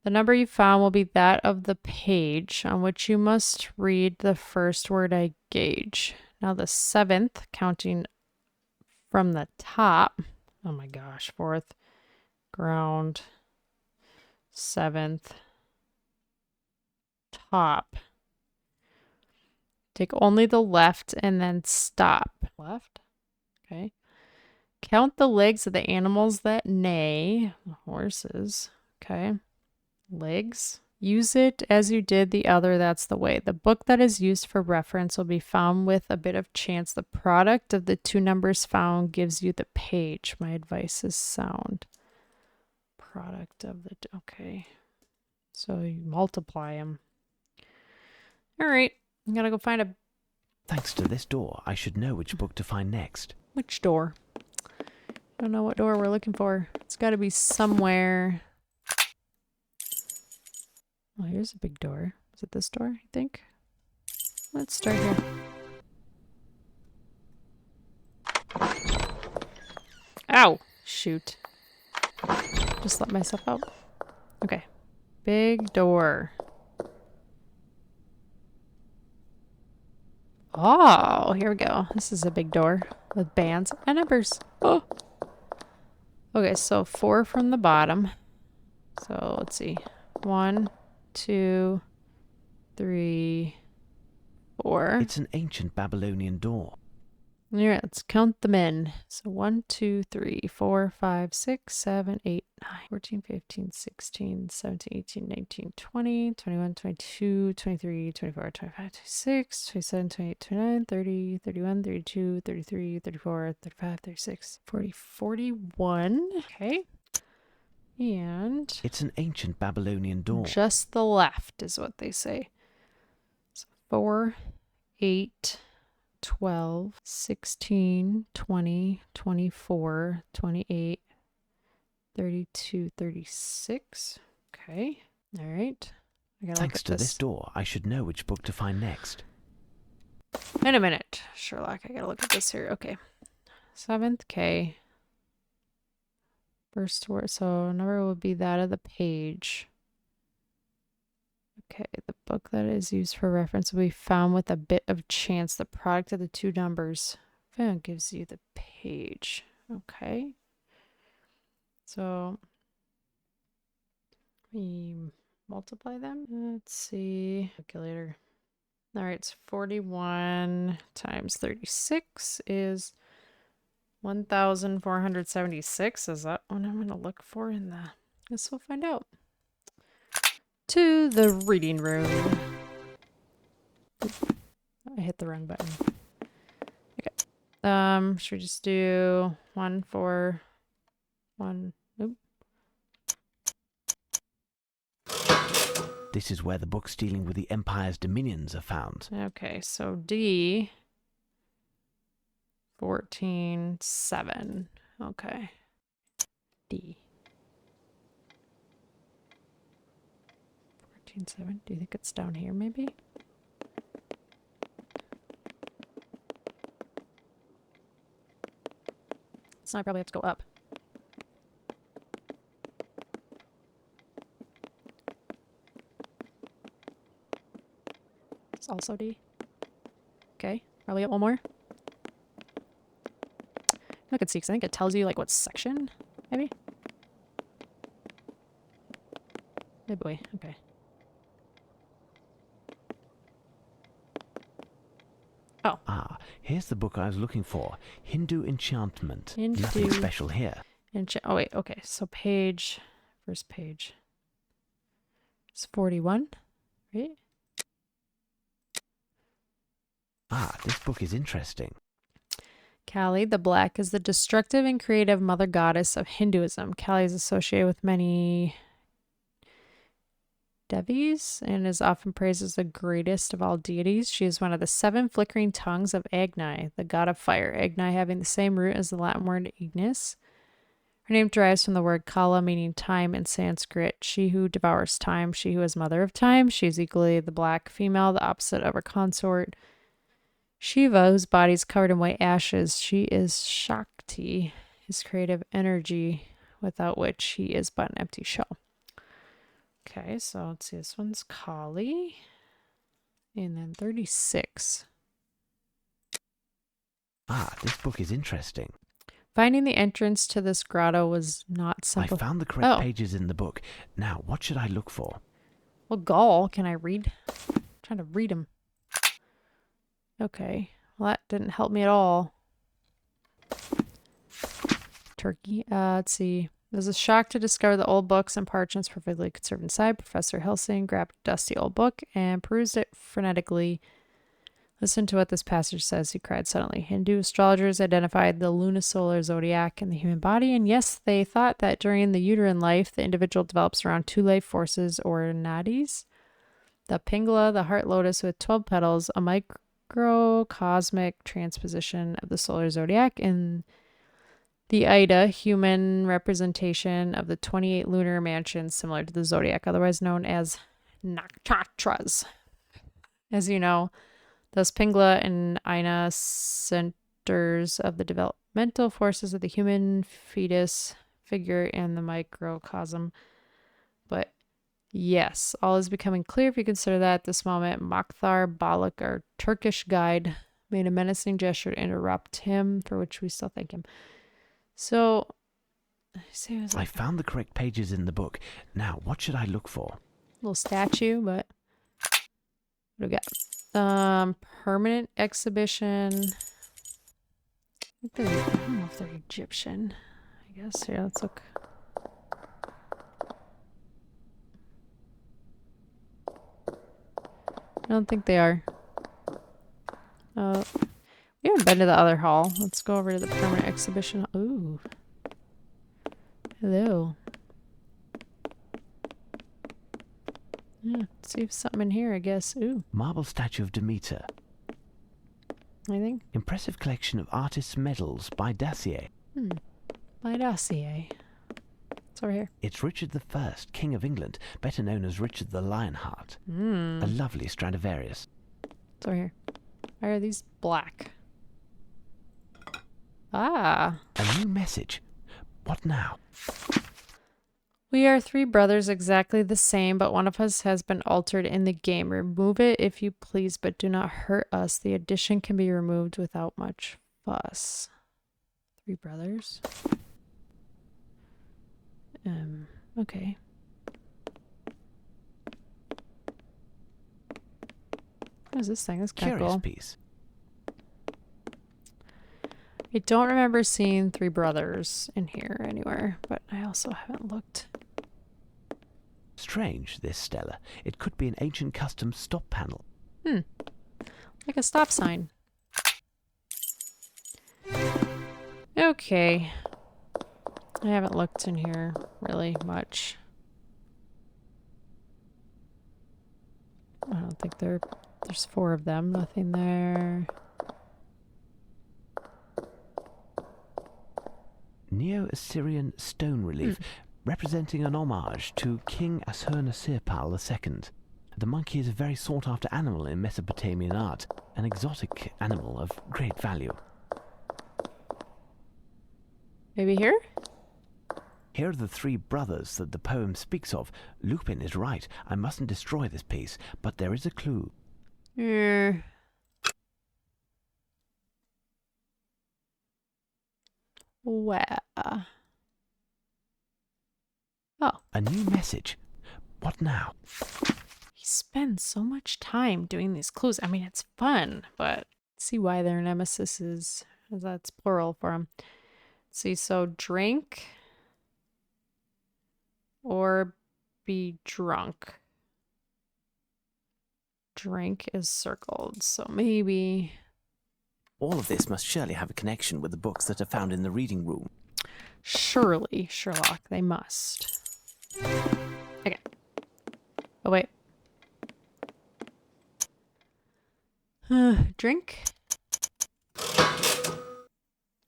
[SPEAKER 1] The number you found will be that of the page on which you must read the first word I gauge. Now the 7th, counting from the top. Oh my gosh, 4th, ground, 7th, top. Take only the left and then stop. Left. Okay. Count the legs of the animals that neigh. Horses. Okay. Legs. Use it as you did the other. That's the way. The book that is used for reference will be found with a bit of chance. The product of the 2 numbers found gives you the page. My advice is sound. Product of the... Okay. So you multiply them. All right. I'm going to go find a...
[SPEAKER 2] Thanks to this door, I should know which book to find next.
[SPEAKER 1] Which door? Don't know what door we're looking for. It's got to be somewhere. Oh, here's a big door. Is it this door, I think? Let's start here. Ow! Shoot. Just let myself out. Okay. Big door. Oh, here we go. This is a big door with bands and numbers. Oh. Okay, so 4 from the bottom. So let's see. 1, 2, 3, 4.
[SPEAKER 2] It's an ancient Babylonian door.
[SPEAKER 1] All right, let's count the men. So 1, 2, 3, 4, 5, 6, 7, 8, 9, 14, 15, 16, 17, 18, 19, 20, 21, 22, 23, 24, 25, 26, 27, 28, 29, 30, 31, 32, 33, 34, 35, 36, 40, 41. Okay. And
[SPEAKER 2] it's an ancient Babylonian door.
[SPEAKER 1] Just the left is what they say. So 4, 8, 12, 16, 20, 24, 28, 32, 36. Okay. All right. I gotta
[SPEAKER 2] Thanks to this door, I should know which book to find next.
[SPEAKER 1] Wait a minute, Sherlock. I gotta look at this here. Okay. 7th K. First word. So number would be that of the page. Okay, the book that is used for reference will be found with a bit of chance. The product of the 2 numbers gives you the page. Okay. So we multiply them. Let's see. Calculator. All right, so 41 times 36 is 1,476. Is that what I'm going to look for in the... Guess we'll find out. To the reading room. I hit the wrong button. Okay. Should we just do 1, 4, 1? Nope.
[SPEAKER 2] This is where the books dealing with the Empire's dominions are found.
[SPEAKER 1] Okay, so D. 14:7. Okay. D. 14:7. Do you think it's down here, maybe? So I probably have to go up. It's also D. Okay, probably get one more. Look at C, because I think it tells you like what section, maybe? Oh boy, okay. Oh.
[SPEAKER 2] Ah, here's the book I was looking for. Hindu Enchantment.
[SPEAKER 1] Hindu
[SPEAKER 2] Nothing special here.
[SPEAKER 1] Oh wait, okay. So page, first page. It's 41, right?
[SPEAKER 2] Ah, this book is interesting.
[SPEAKER 1] Kali the Black is the destructive and creative mother goddess of Hinduism. Kali is associated with many Devis and is often praised as the greatest of all deities. She is one of the 7 flickering tongues of Agni, the god of fire. Agni having the same root as the Latin word ignis. Her name derives from the word kala, meaning time in Sanskrit. She who devours time, she who is mother of time. She is equally the black female, the opposite of her consort Shiva, whose body is covered in white ashes. She is Shakti, his creative energy, without which he is but an empty shell. Okay, so let's see. This one's Kali. And then 36.
[SPEAKER 2] Ah, this book is interesting.
[SPEAKER 1] Finding the entrance to this grotto was not simple.
[SPEAKER 2] I found the correct pages in the book. Now, what should I look for?
[SPEAKER 1] Well, Gaul, can I read? I'm trying to read them. Okay, well that didn't help me at all. Turkey. Let's see. It was a shock to discover the old books and parchments perfectly conserved inside. Professor Helsing grabbed a dusty old book and perused it frenetically. Listen to what this passage says, he cried suddenly. Hindu astrologers identified the lunisolar zodiac in the human body, and yes, they thought that during the uterine life, the individual develops around 2 life forces or nadis. The Pingala, the heart lotus with 12 petals, a microcosmic transposition of the solar zodiac, and the Ida, human representation of the 28 lunar mansions similar to the zodiac, otherwise known as nakshatras. As you know, thus Pingala and Ina centers of the developmental forces of the human fetus figure in the microcosm. But yes, all is becoming clear if you consider that at this moment Mokhtar Balak, our Turkish guide, made a menacing gesture to interrupt him, for which we still thank him. So,
[SPEAKER 2] I found the correct pages in the book. Now, what should I look for?
[SPEAKER 1] Little statue, but what do we got? Permanent exhibition. I don't know if they're Egyptian. I guess. Here, let's look. I don't think they are. We haven't been to the other hall. Let's go over to the permanent exhibition. Ooh. Hello. Yeah, see if something in here, I guess. Ooh.
[SPEAKER 2] Marble statue of Demeter.
[SPEAKER 1] Anything?
[SPEAKER 2] Impressive collection of artists' medals by Dacier.
[SPEAKER 1] By Dacier. It's over here.
[SPEAKER 2] It's Richard I, King of England, better known as Richard the Lionheart. A lovely Stradivarius.
[SPEAKER 1] It's over here. Why are these black? Ah.
[SPEAKER 2] A new message. What now?
[SPEAKER 1] We are 3 brothers exactly the same, but one of us has been altered in the game. Remove it if you please, but do not hurt us. The addition can be removed without much fuss. 3 brothers. Okay. What is this thing? That's kind of
[SPEAKER 2] Curious
[SPEAKER 1] cool.
[SPEAKER 2] piece.
[SPEAKER 1] I don't remember seeing 3 brothers in here anywhere, but I also haven't looked.
[SPEAKER 2] Strange, this Stella. It could be an ancient custom stop panel.
[SPEAKER 1] Like a stop sign. Okay. I haven't looked in here really much. I don't think there's 4 of them. Nothing there.
[SPEAKER 2] Neo-Assyrian stone relief representing an homage to King Ashurnasirpal II. The monkey is a very sought-after animal in Mesopotamian art, an exotic animal of great value.
[SPEAKER 1] Maybe here?
[SPEAKER 2] Here are the 3 brothers that the poem speaks of. Lupin is right. I mustn't destroy this piece, but there is a clue.
[SPEAKER 1] Where? Oh.
[SPEAKER 2] A new message. What now?
[SPEAKER 1] He spends so much time doing these clues. I mean, it's fun, but see why their nemesis is. That's plural for him. See, so drink or be drunk. Drink is circled, so maybe...
[SPEAKER 2] All of this must surely have a connection with the books that are found in the reading room.
[SPEAKER 1] Surely, Sherlock, they must. Okay. Oh, wait. Drink.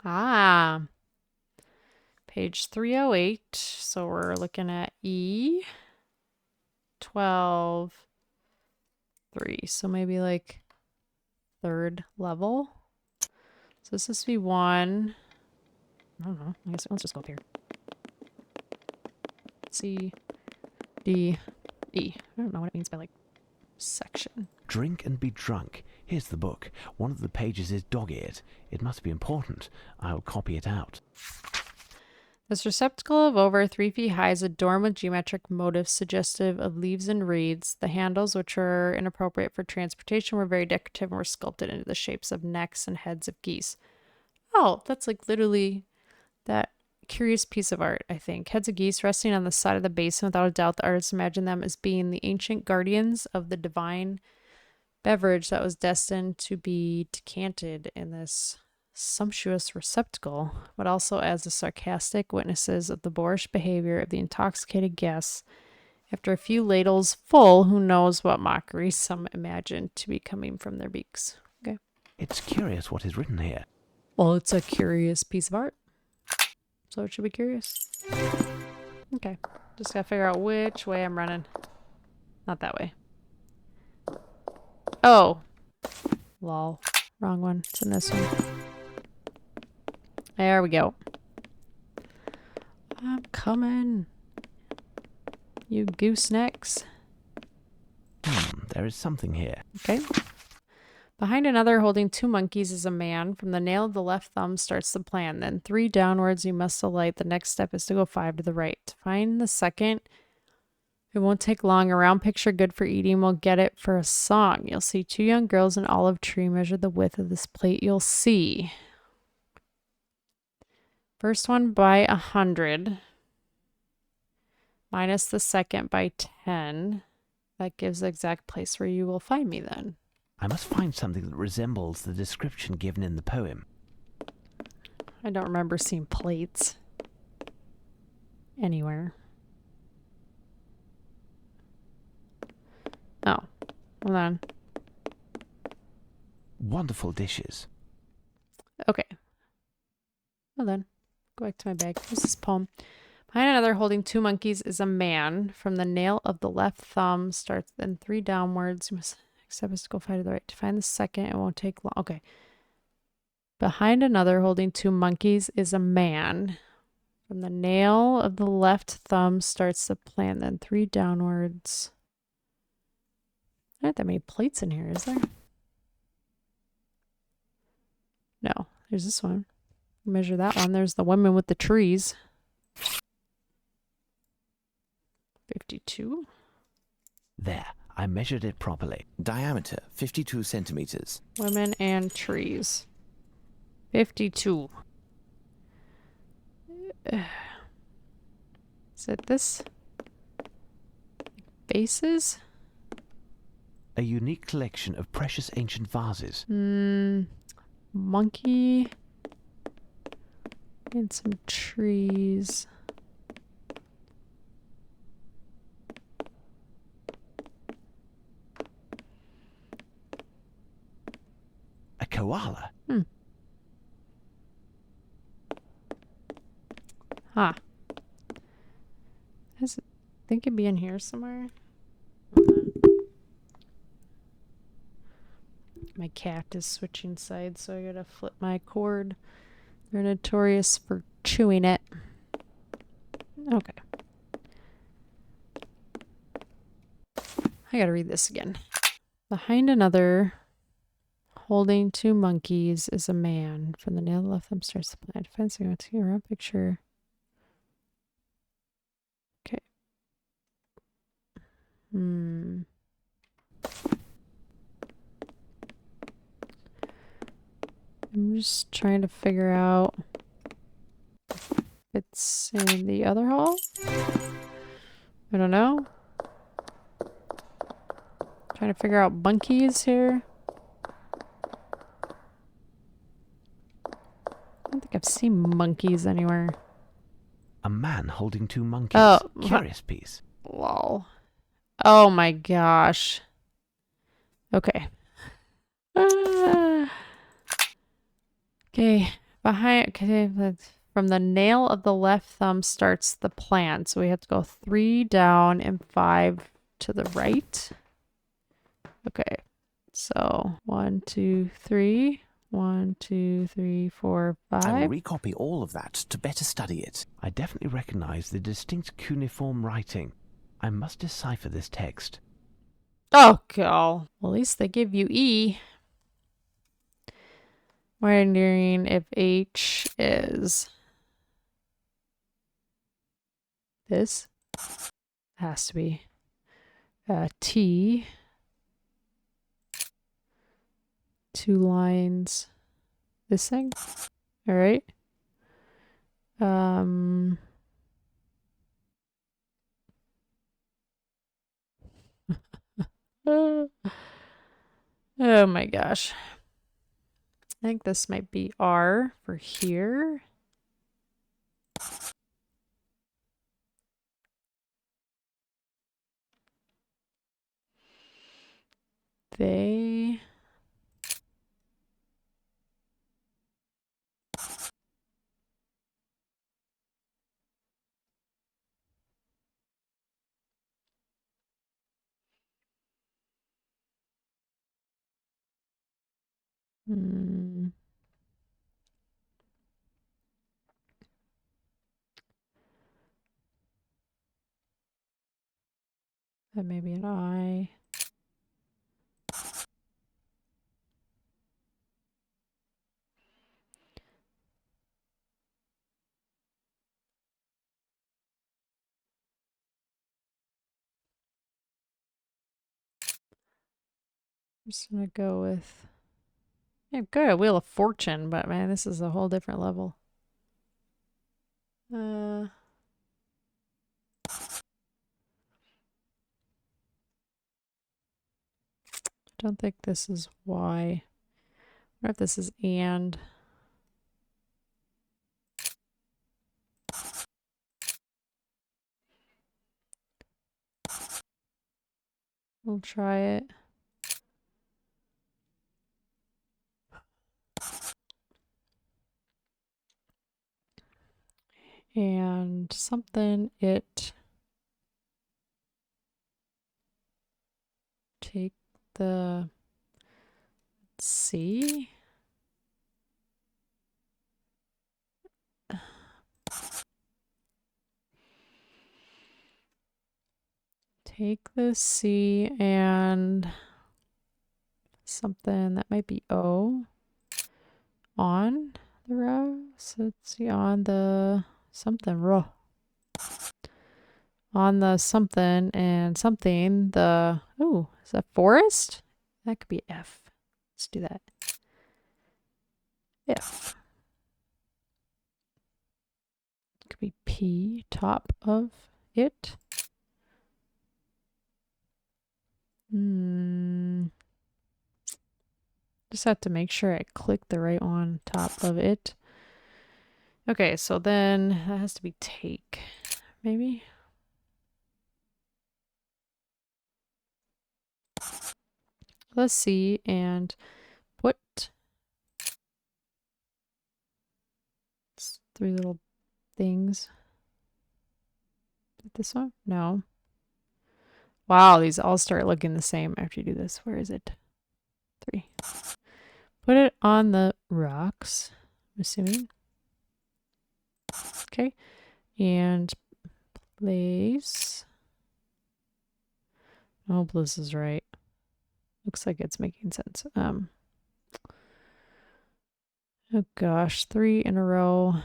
[SPEAKER 1] Ah. Page 308. So we're looking at E. 12. 3. So maybe like 3rd level. So this must be 1. I don't know. I guess let's just go up here. C, D, E. I don't know what it means by like section.
[SPEAKER 2] Drink and be drunk. Here's the book. One of the pages is dog-eared. It must be important. I'll copy it out.
[SPEAKER 1] This receptacle of over 3 feet high is adorned with geometric motifs suggestive of leaves and reeds. The handles, which were inappropriate for transportation, were very decorative and were sculpted into the shapes of necks and heads of geese. Oh, that's like literally that curious piece of art, I think. Heads of geese resting on the side of the basin. Without a doubt, the artists imagined them as being the ancient guardians of the divine beverage that was destined to be decanted in this sumptuous receptacle, but also as the sarcastic witnesses of the boorish behavior of the intoxicated guests. After a few ladles full, who knows what mockery some imagined to be coming from their beaks. Okay.
[SPEAKER 2] It's curious what is written here.
[SPEAKER 1] Well, it's a curious piece of art. So it should be curious. Okay. Just gotta figure out which way I'm running. Not that way. Oh. Lol. Wrong one. It's in this one. There we go. I'm coming. You goosenecks.
[SPEAKER 2] There is something here.
[SPEAKER 1] Okay. Behind another holding 2 monkeys is a man. From the nail of the left thumb starts the plan. Then 3 downwards you must alight. The next step is to go 5 to the right. To find the second, it won't take long. A round picture good for eating. We'll get it for a song. You'll see 2 young girls in an olive tree. Measure the width of this plate. You'll see. First one by 100. Minus the second by 10. That gives the exact place where you will find me then.
[SPEAKER 2] I must find something that resembles the description given in the poem.
[SPEAKER 1] I don't remember seeing plates anywhere. Oh, hold on.
[SPEAKER 2] Wonderful dishes.
[SPEAKER 1] Okay. Well then, go back to my bag. What's this poem? Behind another holding 2 monkeys is a man. From the nail of the left thumb starts, then 3 downwards. You must step is to go 5 to the right. To find the second, it won't take long. Okay. Behind another holding 2 monkeys is a man. From the nail of the left thumb starts the plan, then 3 downwards. There aren't that many plates in here, is there? No. There's this one. Measure that one. There's the women with the trees. 52.
[SPEAKER 2] There. I measured it properly. Diameter, 52 centimeters.
[SPEAKER 1] Women and trees. 52. Is it this? Vases?
[SPEAKER 2] A unique collection of precious ancient vases.
[SPEAKER 1] Monkey. And some trees.
[SPEAKER 2] koala.
[SPEAKER 1] Huh. I think it'd be in here somewhere. My cat is switching sides, so I gotta flip my cord. They're notorious for chewing it. Okay. I gotta read this again. Behind another, holding two monkeys, is a man. From the nail left thumb starts the plan. Fencing a two-round picture. Okay. I'm just trying to figure out if it's in the other hall. I don't know. Trying to figure out bunkies here. I don't think I've seen monkeys anywhere.
[SPEAKER 2] A man holding two monkeys.
[SPEAKER 1] Oh,
[SPEAKER 2] Curious piece.
[SPEAKER 1] lol. Oh my gosh. Okay. Okay. From the nail of the left thumb starts the plan. So we have to go 3 down and 5 to the right. Okay. So 1, 2, 3. 1, 2, 3, 4, 5.
[SPEAKER 2] I will recopy all of that to better study it. I definitely recognize the distinct cuneiform writing. I must decipher this text.
[SPEAKER 1] Oh, God. Well, at least they give you E. Wondering if H is this. Has to be. T. 2 lines. This thing. All right. Oh my gosh. I think this might be R for here. They. That may be an I. I'm just gonna go with. Yeah, good. Wheel of Fortune, but man, this is a whole different level. I don't think this is Y. I wonder if this is and. We'll try it. And something it. Take the C. Take the C and something that might be O on the row. So let's see, on the something row. On the something and something, the, oh, is that forest? That could be F. Let's do that. F. Could be P, top of it. Just have to make sure I click the right one, top of it. Okay, so then that has to be take, maybe. Let's see, and put 3 little things. This one? No. Wow, these all start looking the same after you do this. Where is it? 3. Put it on the rocks, I'm assuming. Okay. And place. Oh, this is right. Looks like it's making sense. Oh gosh, 3 in a row.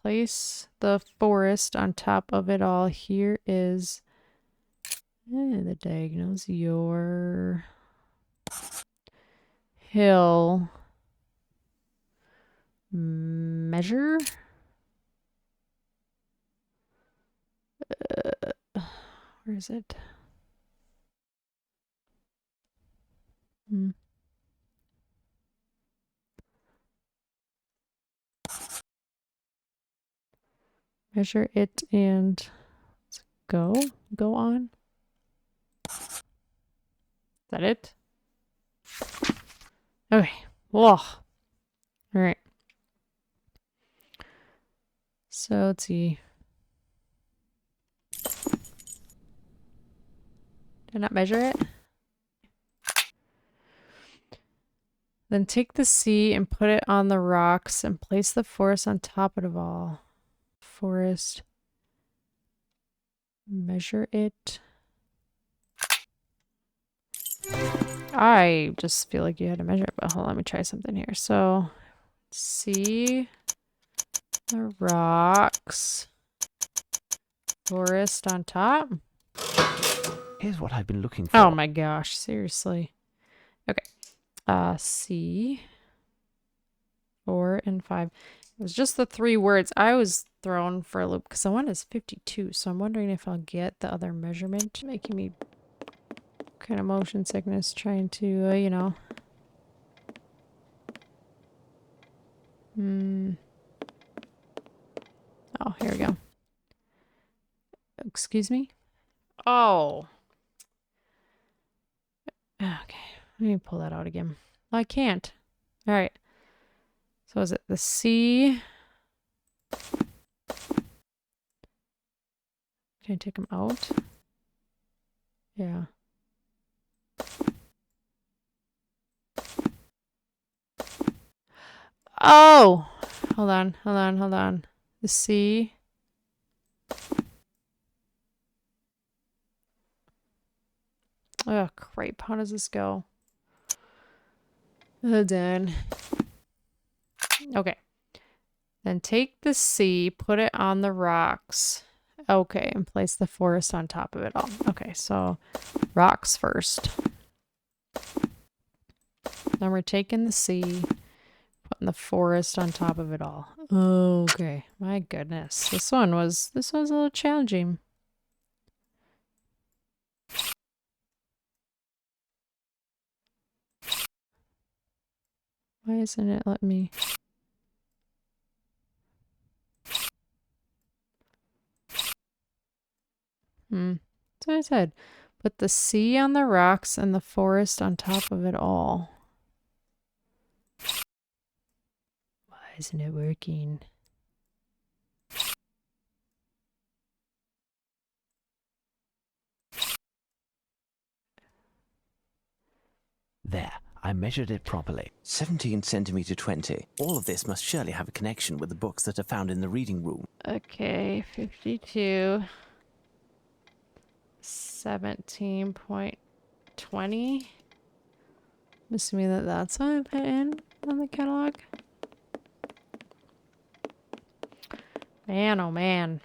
[SPEAKER 1] Place the forest on top of it all. Here is the diagonals. Your hill measure. Where is it? Measure it and go on. Is that it? Okay. Whoa. All right. So let's see. Did I not measure it? Then take the sea and put it on the rocks and place the forest on top of it all. Forest. Measure it. I just feel like you had to measure it, but hold on, let me try something here. So, sea, the rocks, forest on top.
[SPEAKER 2] Here's what I've been looking for.
[SPEAKER 1] Oh my gosh, seriously. Okay. C, 4 and 5. It was just the 3 words. I was thrown for a loop because the one is 52. So I'm wondering if I'll get the other measurement, making me kind of motion sickness trying to, you know. Oh, here we go. Excuse me? Oh. Okay. Let me pull that out again. I can't. All right. So is it the C? Can I take them out? Yeah. Oh! Hold on. The C. Oh, crap. How does this go? Oh, done. Okay. Then take the C, put it on the rocks. Okay, and place the forest on top of it all. Okay, so rocks first. Then we're taking the C, putting the forest on top of it all. Okay, my goodness. This was a little challenging. Why isn't it letting me? That's what I said. Put the sea on the rocks and the forest on top of it all. Why isn't it working?
[SPEAKER 2] There, I measured it properly. 17 centimeter 20. All of this must surely have a connection with the books that are found in the reading room.
[SPEAKER 1] Okay, 52. 17.20. I'm assuming that that's what I put in on the catalog. Man, oh man.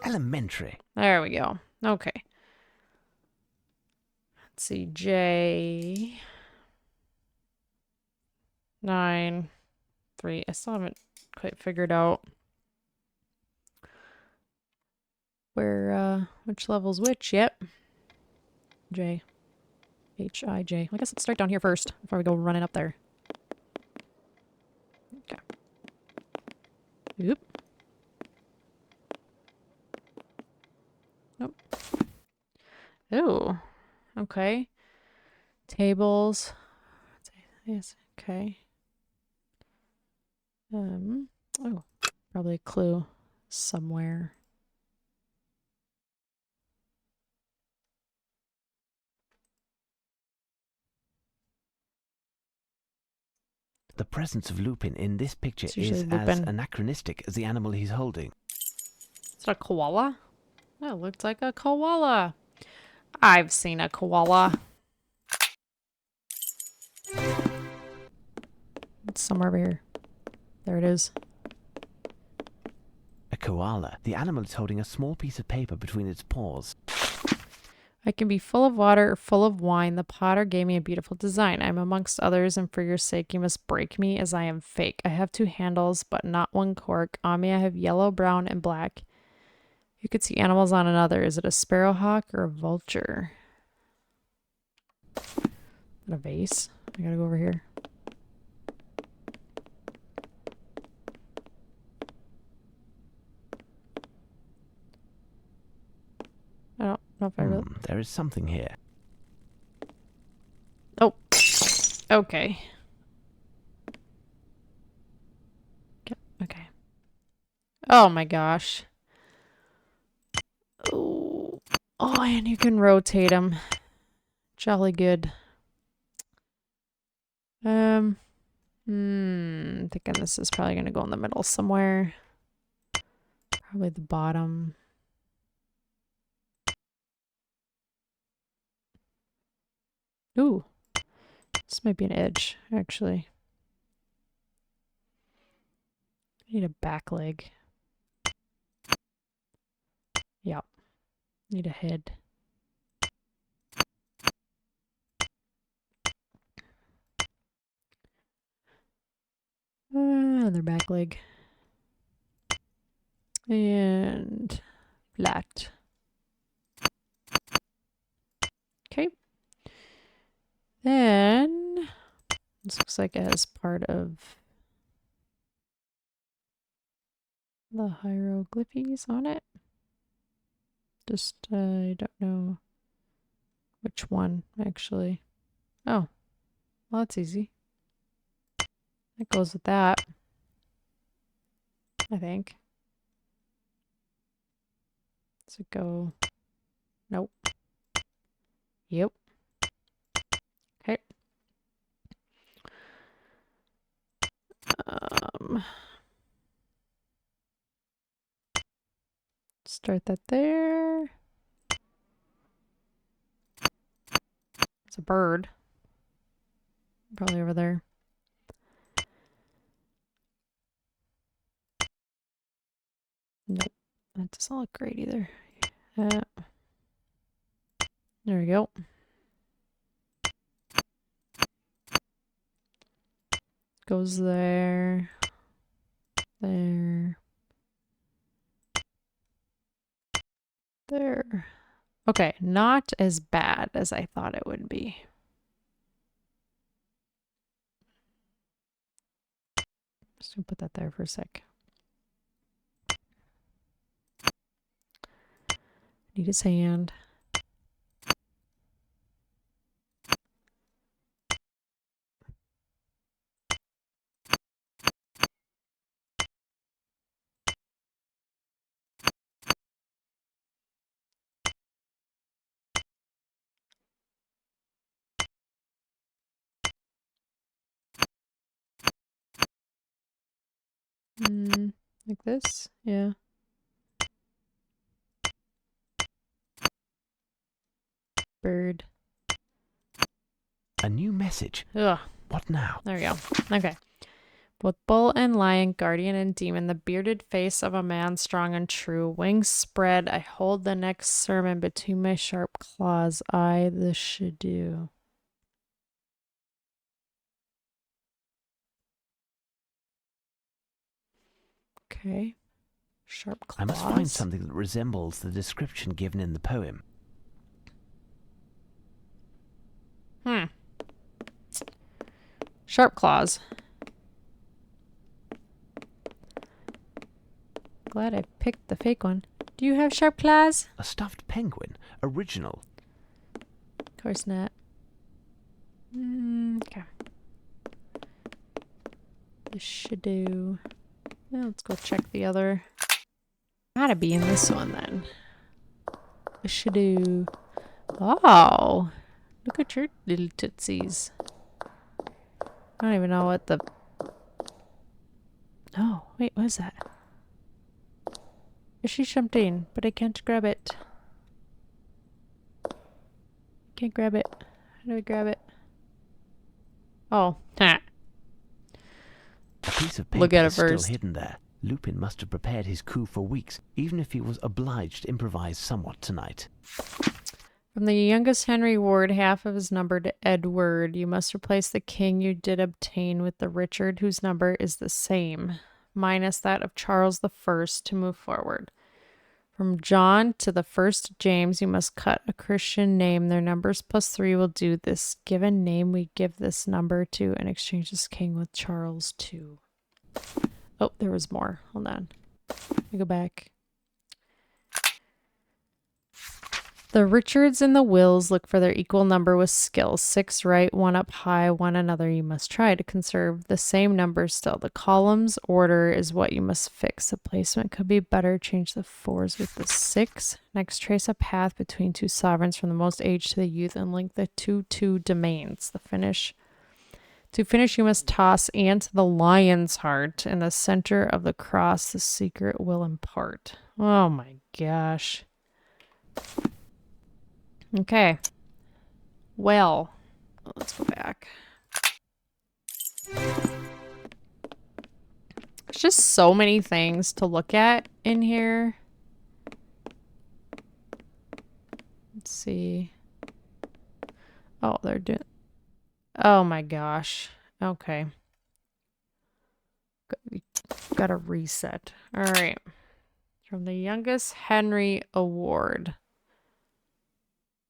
[SPEAKER 2] Elementary.
[SPEAKER 1] There we go. Okay. Let's see. J. 9. 3. I still haven't quite figured out where, which level's which. Yep. J. H, I, J. I guess let's start down here first before we go running up there. Okay. Oop. Nope. Ooh. Okay. Tables. Yes. Okay. Oh, probably a clue somewhere.
[SPEAKER 2] The presence of Lupin in this picture
[SPEAKER 1] It's usually
[SPEAKER 2] is as
[SPEAKER 1] Lupin.
[SPEAKER 2] anachronistic as the animal he's holding.
[SPEAKER 1] Is it a koala? That looks like a koala. I've seen a koala. It's somewhere over here. There it is.
[SPEAKER 2] A koala. The animal is holding a small piece of paper between its paws.
[SPEAKER 1] I can be full of water or full of wine. The potter gave me a beautiful design. I'm amongst others, and for your sake you must break me, as I am fake. I have 2 handles, but not 1 cork. On me I have yellow, brown, and black. You could see animals on another. Is it a sparrowhawk or a vulture? A vase? I gotta go over here. I don't know if I really...
[SPEAKER 2] There is something here.
[SPEAKER 1] Oh. Okay. Okay. Oh my gosh. Oh. Oh, and you can rotate them. Jolly good. Thinking this is probably gonna go in the middle somewhere. Probably the bottom. Ooh. This might be an edge, actually. I need a back leg. Yep. Need a head. Another back leg. And flat. Okay. Then this looks like it has part of the hieroglyphics on it. Just I don't know which one actually. Oh, well that's easy. That goes with that, I think. Does it go? Nope. Yep. Okay. Start that there. It's a bird. Probably over there. Nope. That doesn't look great either. There we go. Goes there. There. There. Okay, not as bad as I thought it would be. Just gonna put that there for a sec. Need his hand. Like this? Yeah. Bird.
[SPEAKER 2] A new message.
[SPEAKER 1] Ugh.
[SPEAKER 2] What now?
[SPEAKER 1] There we go. Okay. Both bull and lion, guardian and demon, the bearded face of a man strong and true, wings spread, I hold the next sermon between my sharp claws, I the should do. Okay. Sharp claws.
[SPEAKER 2] I must find something that resembles the description given in the poem.
[SPEAKER 1] Sharp claws. Glad I picked the fake one. Do you have sharp claws?
[SPEAKER 2] A stuffed penguin. Original.
[SPEAKER 1] Of course not. Okay. This should do. Well, let's go check the other. Gotta be in this one then. This should do. Oh, look at your little tootsies. I don't even know what the. Oh, wait, what is that? She jumped in, but I can't grab it. Can't grab it. How do I grab it? Oh, ha.
[SPEAKER 2] A piece of
[SPEAKER 1] Look
[SPEAKER 2] paper
[SPEAKER 1] at it
[SPEAKER 2] is still
[SPEAKER 1] first.
[SPEAKER 2] hidden there. Lupin must have prepared his coup for weeks, even if he was obliged to improvise somewhat tonight.
[SPEAKER 1] From the youngest Henry Ward, half of his number to Edward, you must replace the king you did obtain with the Richard, whose number is the same, minus that of Charles the First to move forward. From John to the first James, you must cut a Christian name. Their numbers plus 3 will do. This given name we give this number to and exchange this king with Charles II. Oh, there was more. Hold on. Let me go back. The Richards and the Wills look for their equal number with skill. 6 right, 1 up high, 1 another. You must try to conserve the same number still. The columns order is what you must fix. The placement could be better. Change the 4s with the 6. Next, trace a path between 2 sovereigns from the most aged to the youth and link the 2 domains. To finish, you must toss Ant the lion's heart. In the center of the cross, the secret will impart. Oh my gosh. Okay. Well, let's go back. There's just so many things to look at in here. Let's see. Oh, they're doing... Oh my gosh. Okay. Gotta reset. All right. From the youngest Henry Award.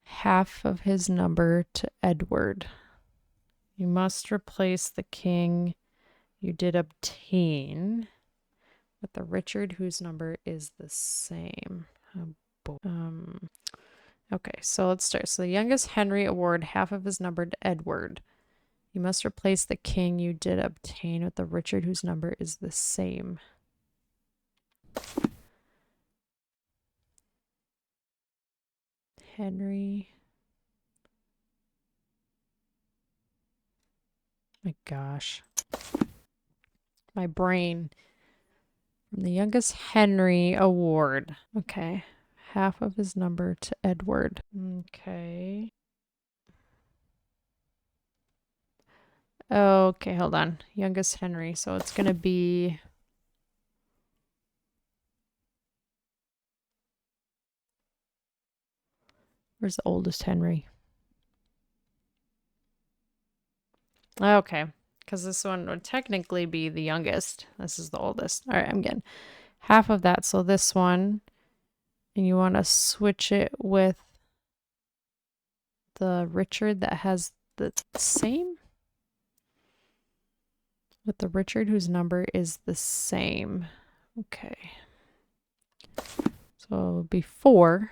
[SPEAKER 1] Half of his number to Edward. You must replace the king you did obtain with the Richard whose number is the same. Okay, so let's start. So the youngest Henry Award, half of his number to Edward. You must replace the king you did obtain with the Richard whose number is the same. Henry. My gosh. My brain. From the youngest Henry Award. Okay. Half of his number to Edward. Okay. Okay, hold on. Youngest Henry. So it's going to be... Where's the oldest Henry? Okay. Because this one would technically be the youngest. This is the oldest. All right, I'm getting half of that. So this one. And you want to switch it with the Richard that has the same? With the Richard whose number is the same. Okay. So before...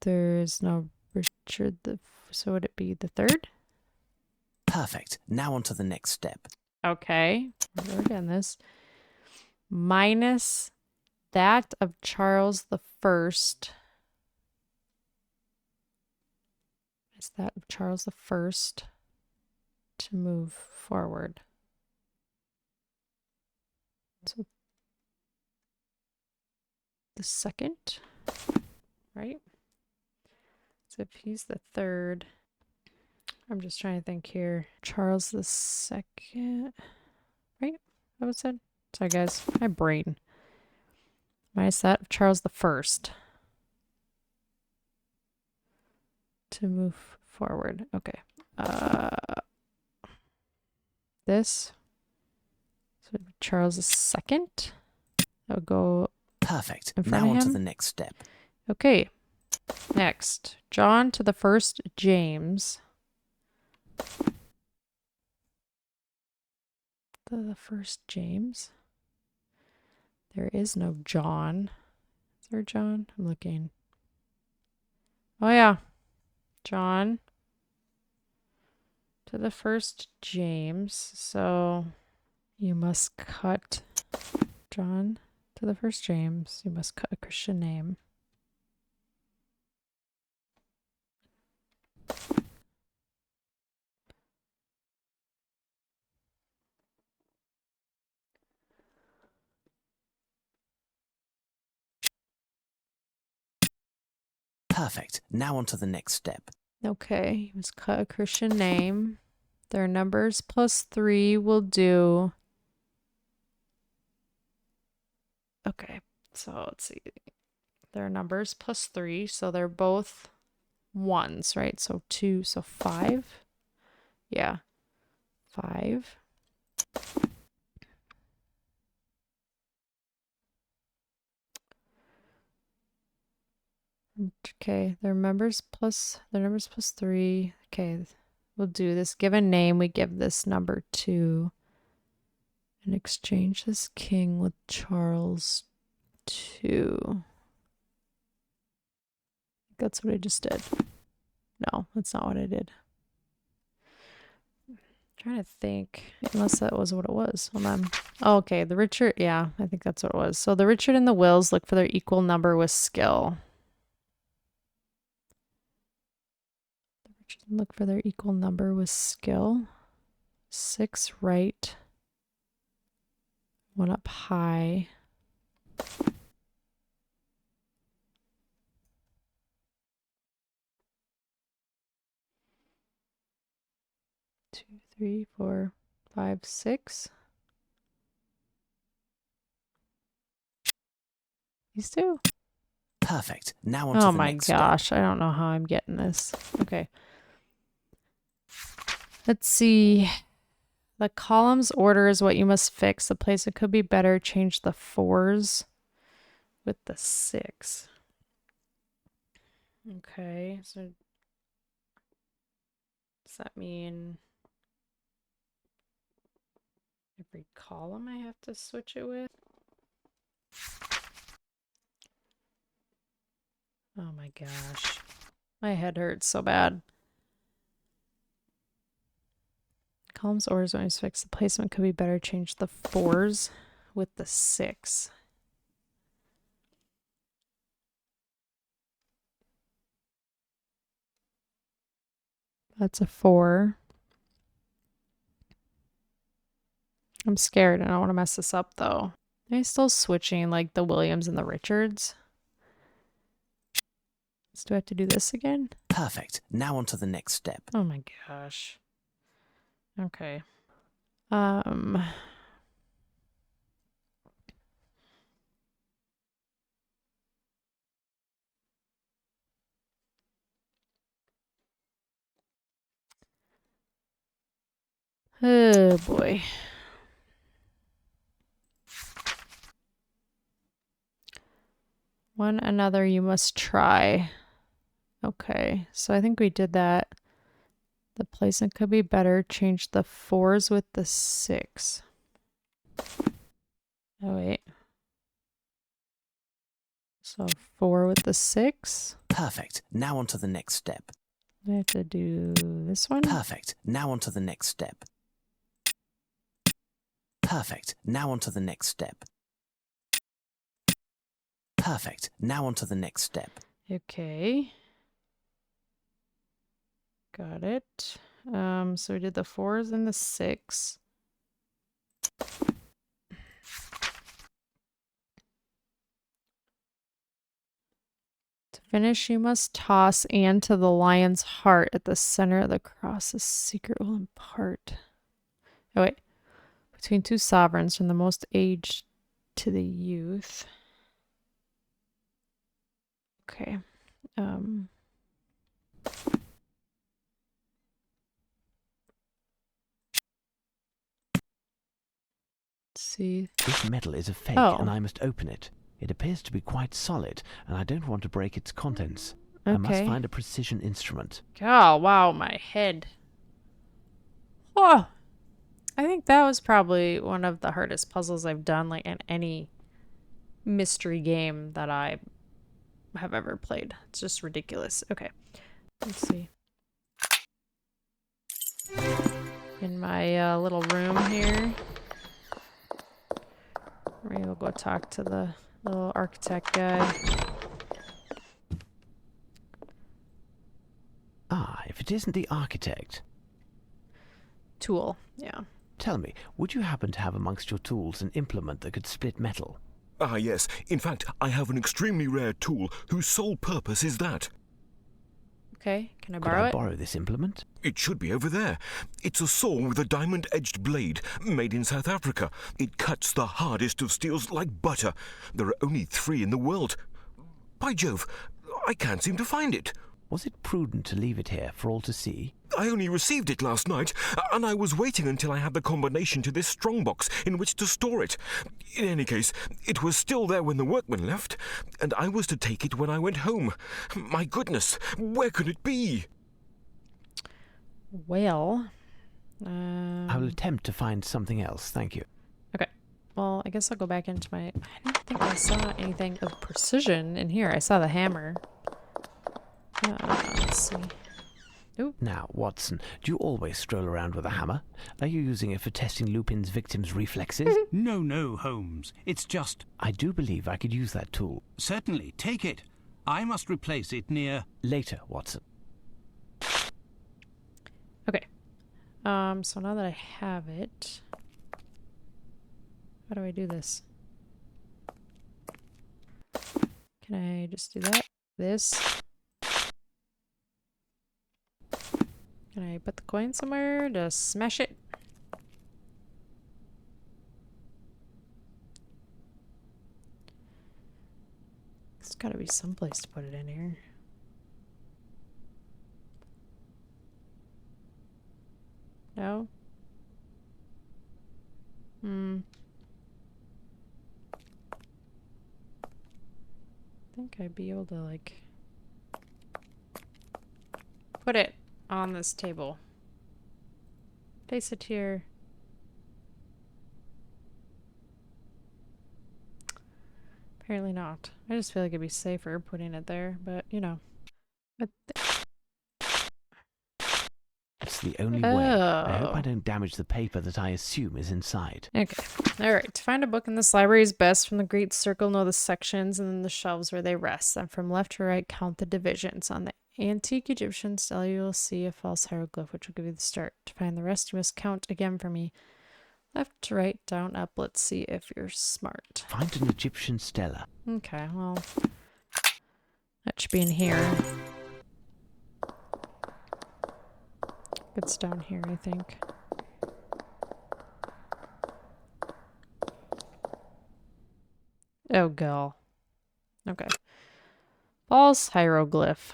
[SPEAKER 1] There's no Richard, so would it be the third?
[SPEAKER 2] Perfect. Now on to the next step.
[SPEAKER 1] Okay, we're getting this. Minus that of Charles the First. Is that of Charles the First to move forward? So the second, right? So if he's the third, I'm just trying to think here. Charles the Second, right? That was said. Sorry, guys. My brain. Minus that of Charles the First to move forward. Okay. This. So Charles the Second. I'll go.
[SPEAKER 2] Perfect.
[SPEAKER 1] In front
[SPEAKER 2] Now
[SPEAKER 1] of
[SPEAKER 2] on to
[SPEAKER 1] him.
[SPEAKER 2] the next step.
[SPEAKER 1] Okay. Next, John to the first James. The first James. There is no John. Is there John? I'm looking. Oh, yeah. John to the first James. So you must cut John to the first James. You must cut a Christian name.
[SPEAKER 2] Perfect. Now on to the next step.
[SPEAKER 1] Okay, you must cut a Christian name. Their numbers plus 3 will do. Okay, so let's see. Their numbers plus 3, so they're both ones, right? So 2, so 5. Yeah, 5. Okay, their numbers plus 3. Okay, we'll do this. Given name, we give this number 2 and exchange this king with Charles 2. That's what I just did. No, that's not what I did. I'm trying to think, unless that was what it was. Hold on. Oh, okay, the Richard, yeah, I think that's what it was. So the Richard and the Wills look for their equal number with skill. Look for their equal number with skill. 6 right. 1 up high. Two, 3, 4, 5, 6. These two.
[SPEAKER 2] Perfect. Now on to
[SPEAKER 1] Oh
[SPEAKER 2] the
[SPEAKER 1] my
[SPEAKER 2] next
[SPEAKER 1] gosh,
[SPEAKER 2] step.
[SPEAKER 1] I don't know how I'm getting this. Okay. Let's see. The columns order is what you must fix. The placement could be better. Change the 4s with the 6. Okay, so does that mean every column I have to switch it with? Oh my gosh. My head hurts so bad. Columns orders when it's fixed. The placement could be better. Change the 4s with the 6. That's a 4. I'm scared. I don't want to mess this up though. Am I still switching like the Williams and the Richards? Do I have to do this again?
[SPEAKER 2] Perfect. Now on to the next step.
[SPEAKER 1] Oh my gosh. Okay. Oh boy. One another you must try. Okay, so I think we did that. The placement could be better. Change the 4s with the 6. Oh wait. So 4 with the 6.
[SPEAKER 2] Perfect. Now on to the next step.
[SPEAKER 1] I have to do this one.
[SPEAKER 2] Perfect. Now on to the next step. Perfect. Now on to the next step. Perfect. Now on to the next step.
[SPEAKER 1] Okay. Got it. So we did the 4s and the 6. To finish, you must toss and to the lion's heart at the center of the cross. A secret will impart. Oh wait. Between 2 sovereigns, from the most aged to the youth. Okay. See.
[SPEAKER 2] This medal is a fake,
[SPEAKER 1] Oh.
[SPEAKER 2] and I must open it. It appears to be quite solid, and I don't want to break its contents. I must find a precision instrument.
[SPEAKER 1] Oh, wow, my head. Oh, I think that was probably one of the hardest puzzles I've done, like in any mystery game that I have ever played. It's just ridiculous. Okay, let's see. In my little room here. Maybe we'll go talk to the little architect guy.
[SPEAKER 2] Ah, if it isn't the architect.
[SPEAKER 1] Tool, yeah.
[SPEAKER 2] Tell me, would you happen to have amongst your tools an implement that could split metal?
[SPEAKER 8] Ah, yes. In fact, I have an extremely rare tool whose sole purpose is that.
[SPEAKER 1] Okay, can I
[SPEAKER 2] Could
[SPEAKER 1] borrow
[SPEAKER 2] I
[SPEAKER 1] it?
[SPEAKER 2] borrow this implement?
[SPEAKER 8] It should be over there. It's a saw with a diamond-edged blade, made in South Africa. It cuts the hardest of steels like butter. There are only 3 in the world. By Jove, I can't seem to find it.
[SPEAKER 2] Was it prudent to leave it here for all to see?
[SPEAKER 8] I only received it last night, and I was waiting until I had the combination to this strongbox in which to store it. In any case, it was still there when the workmen left, and I was to take it when I went home. My goodness, where could it be?
[SPEAKER 1] Well,
[SPEAKER 2] I will attempt to find something else, thank you.
[SPEAKER 1] okay. Well, I guess I'll go back into my... I don't think I saw anything of precision in here. I saw the hammer. Let's see. Ooh.
[SPEAKER 2] Now, Watson, do you always stroll around with a hammer? Are you using it for testing Lupin's victims' reflexes?
[SPEAKER 3] No, no, Holmes. It's just...
[SPEAKER 2] I do believe I could use that tool.
[SPEAKER 3] Certainly, take it. I must replace it near...
[SPEAKER 2] Later, Watson.
[SPEAKER 1] Okay. So now that I have it... How do I do this? Can I just do that? This? Can I put the coin somewhere to smash it? There's gotta be someplace to put it in here. No? I think I'd be able to, like, put it on this table. Place it here. Apparently not. I just feel like it'd be safer putting it there, but you know. But
[SPEAKER 2] It's the only way. I hope I don't damage the paper that I assume is inside.
[SPEAKER 1] okay. Alright. To find a book in this library is best from the great circle, know the sections and then the shelves where they rest. And from left to right, count the divisions. On the antique Egyptian stele, you will see a false hieroglyph, which will give you the start. To find the rest, you must count again for me. Left to right, down, up. Let's see if you're smart.
[SPEAKER 2] Find an Egyptian stela.
[SPEAKER 1] Okay, well, that should be in here. It's down here, I think. Oh, girl. Okay. False hieroglyph.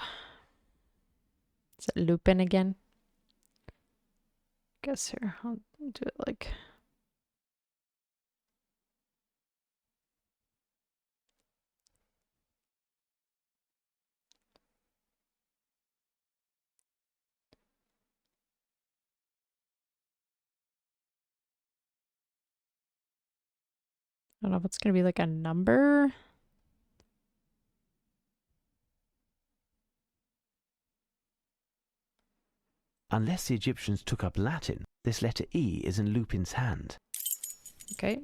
[SPEAKER 1] Is it Lupin again? Guess here, I'll do it like... I don't know if it's going to be like a number.
[SPEAKER 2] Unless the Egyptians took up Latin, this letter E is in Lupin's hand.
[SPEAKER 1] Okay.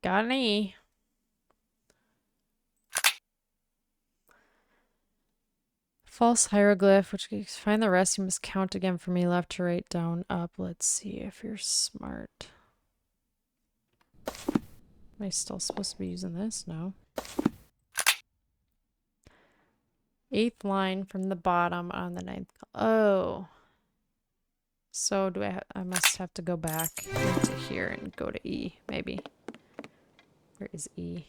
[SPEAKER 1] Got an E. False hieroglyph, which you find the rest, you must count again for me, left to right, down, up. Let's see if you're smart. Am I still supposed to be using this? No. 8th line from the bottom on the 9th. Oh. So do I must have to go back into here and go to E, maybe. Where is E?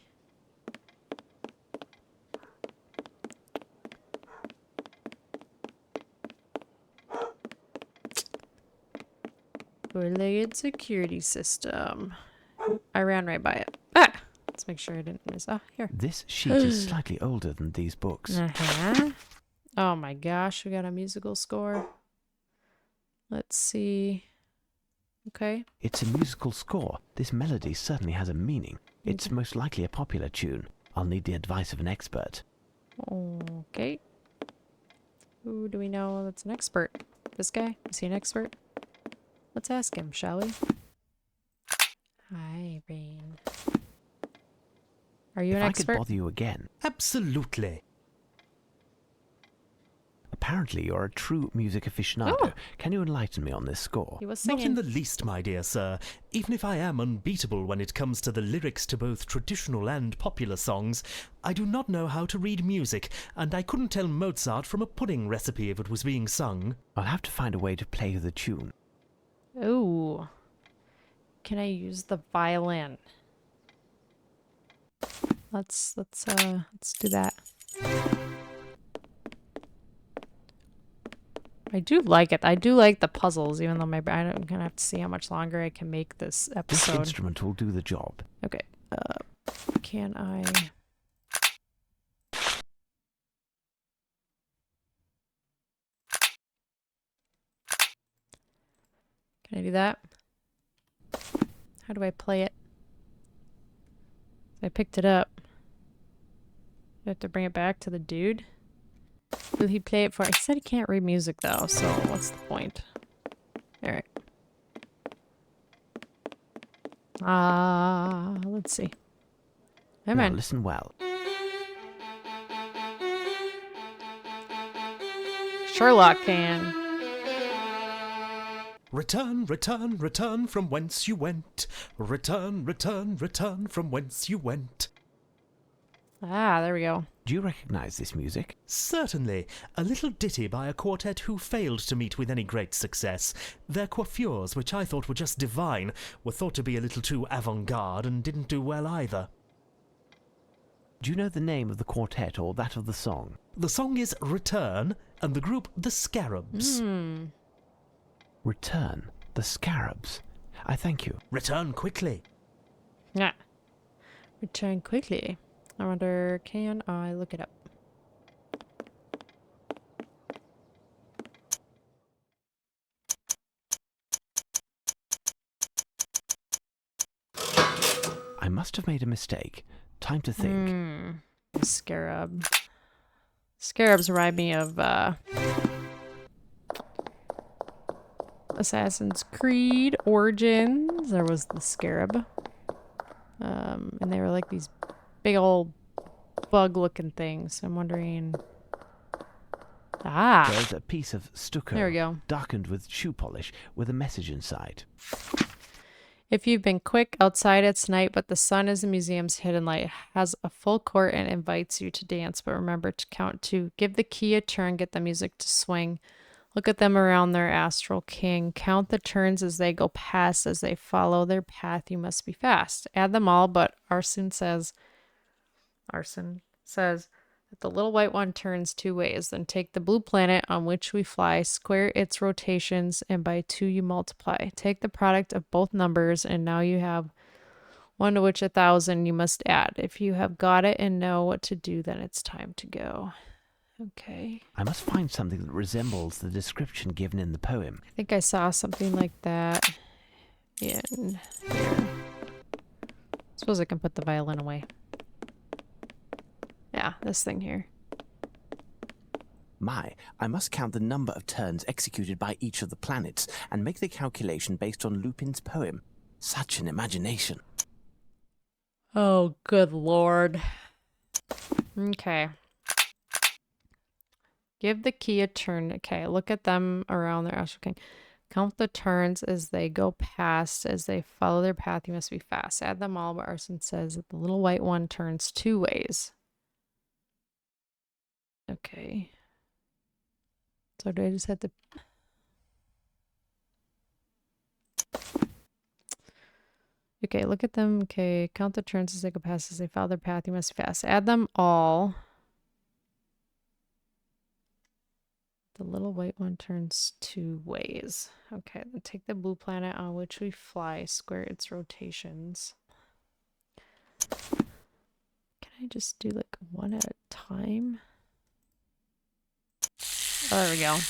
[SPEAKER 1] Four-legged security system. I ran right by it. Ah! Let's make sure I didn't miss. Ah, here.
[SPEAKER 2] This sheet is slightly older than these books.
[SPEAKER 1] Uh-huh. Oh my gosh, we got a musical score. Let's see. Okay.
[SPEAKER 2] It's a musical score. This melody certainly has a meaning. It's most likely a popular tune. I'll need the advice of an expert.
[SPEAKER 1] Okay. Who do we know that's an expert? This guy? Is he an expert? Let's ask him, shall we? Hi, Rain. Are you
[SPEAKER 2] If
[SPEAKER 1] an
[SPEAKER 2] I
[SPEAKER 1] expert?
[SPEAKER 2] could bother you again.
[SPEAKER 5] Absolutely.
[SPEAKER 2] Apparently you're a true music aficionado.
[SPEAKER 1] Oh.
[SPEAKER 2] Can you enlighten me on this score?
[SPEAKER 1] He was
[SPEAKER 5] Not
[SPEAKER 1] singing.
[SPEAKER 5] in the least, my dear sir. Even if I am unbeatable when it comes to the lyrics to both traditional and popular songs, I do not know how to read music, and I couldn't tell Mozart from a pudding recipe if it was being sung.
[SPEAKER 2] I'll have to find a way to play the tune.
[SPEAKER 1] Ooh. Can I use the violin? Let's do that. I do like it. I do like the puzzles, even though I'm gonna have to see how much longer I can make this
[SPEAKER 2] This
[SPEAKER 1] episode.
[SPEAKER 2] instrument will do the job.
[SPEAKER 1] Okay. Can I? Can I do that? How do I play it? I picked it up. I have to bring it back to the dude. Will he play it for? He said he can't read music though, so what's the point? Alright. Let's see. Hey
[SPEAKER 2] Now
[SPEAKER 1] man.
[SPEAKER 2] listen well.
[SPEAKER 1] Sherlock can.
[SPEAKER 5] Return, return, return from whence you went. Return, return, return from whence you went.
[SPEAKER 1] There we go.
[SPEAKER 2] Do you recognize this music?
[SPEAKER 5] Certainly, a little ditty by a quartet who failed to meet with any great success. Their coiffures, which I thought were just divine, were thought to be a little too avant-garde and didn't do well either.
[SPEAKER 2] Do you know the name of the quartet or that of the song?
[SPEAKER 5] The song is Return, and the group The Scarabs.
[SPEAKER 2] Return, the Scarabs. I thank you.
[SPEAKER 5] Return quickly.
[SPEAKER 1] Yeah. Return quickly. I wonder, can I look it up?
[SPEAKER 2] I must have made a mistake. Time to think.
[SPEAKER 1] Scarab. Scarabs remind me of Assassin's Creed Origins. There was the Scarab. And they were like these big old bug-looking things. I'm wondering...
[SPEAKER 2] There's a piece of stucco,
[SPEAKER 1] There we go.
[SPEAKER 2] darkened with shoe polish, with a message inside.
[SPEAKER 1] If you've been quick, outside it's night, but the sun is the museum's hidden light. It has a full court and invites you to dance, but remember to count 2. Give the key a turn, get the music to swing. Look at them around their astral king. Count the turns as they go past. As they follow their path, you must be fast. Add them all, but Arsène says that the little white one turns 2 ways. Then take the blue planet on which we fly, square its rotations, and by 2 you multiply. Take the product of both numbers, and now you have 1 to which 1,000 you must add. If you have got it and know what to do, then it's time to go. Okay.
[SPEAKER 2] I must find something that resembles the description given in the poem.
[SPEAKER 1] I think I saw something like that in here. Suppose I can put the violin away. Yeah, this thing here.
[SPEAKER 2] I must count the number of turns executed by each of the planets and make the calculation based on Lupin's poem. Such an imagination.
[SPEAKER 1] Oh, good lord. Okay. Give the key a turn. Okay, look at them around their astral king. Count the turns as they go past. As they follow their path, you must be fast. Add them all, but Arsène says that the little white one turns 2 ways. Okay. So do I just have to... Okay, look at them. Okay, count the turns as they go past. As they follow their path, you must be fast. Add them all. The little white one turns 2 ways. Okay, then take the blue planet on which we fly, square its rotations. Can I just do like 1 at a time? Oh, there we go. 1,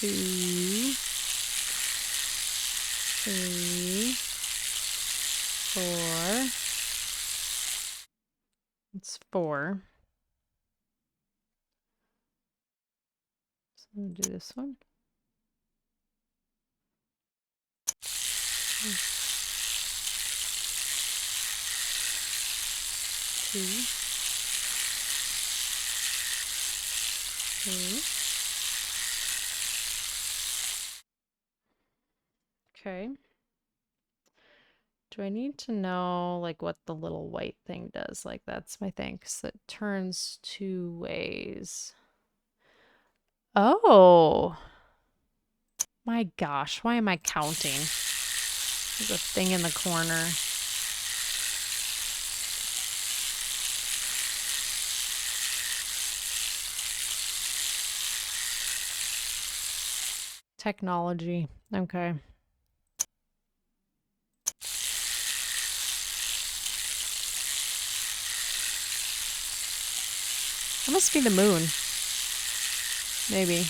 [SPEAKER 1] 2, 3, It's 4. So I'm going to do this one. Two. 3. Okay. Do I need to know like what the little white thing does? Like that's my thing, because it turns 2 ways. Oh. My gosh, why am I counting? There's a thing in the corner. Technology. Okay. That must be the moon. Maybe.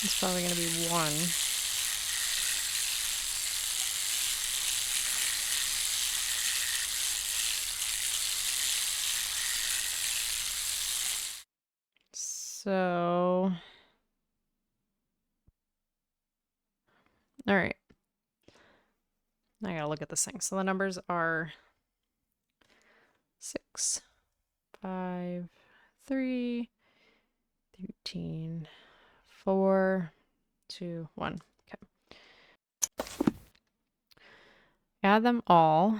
[SPEAKER 1] It's probably going to be 1. So, all right. I gotta look at this thing. So the numbers are 6, 5, 3, 13, 4, 2, 1. Okay. Add them all.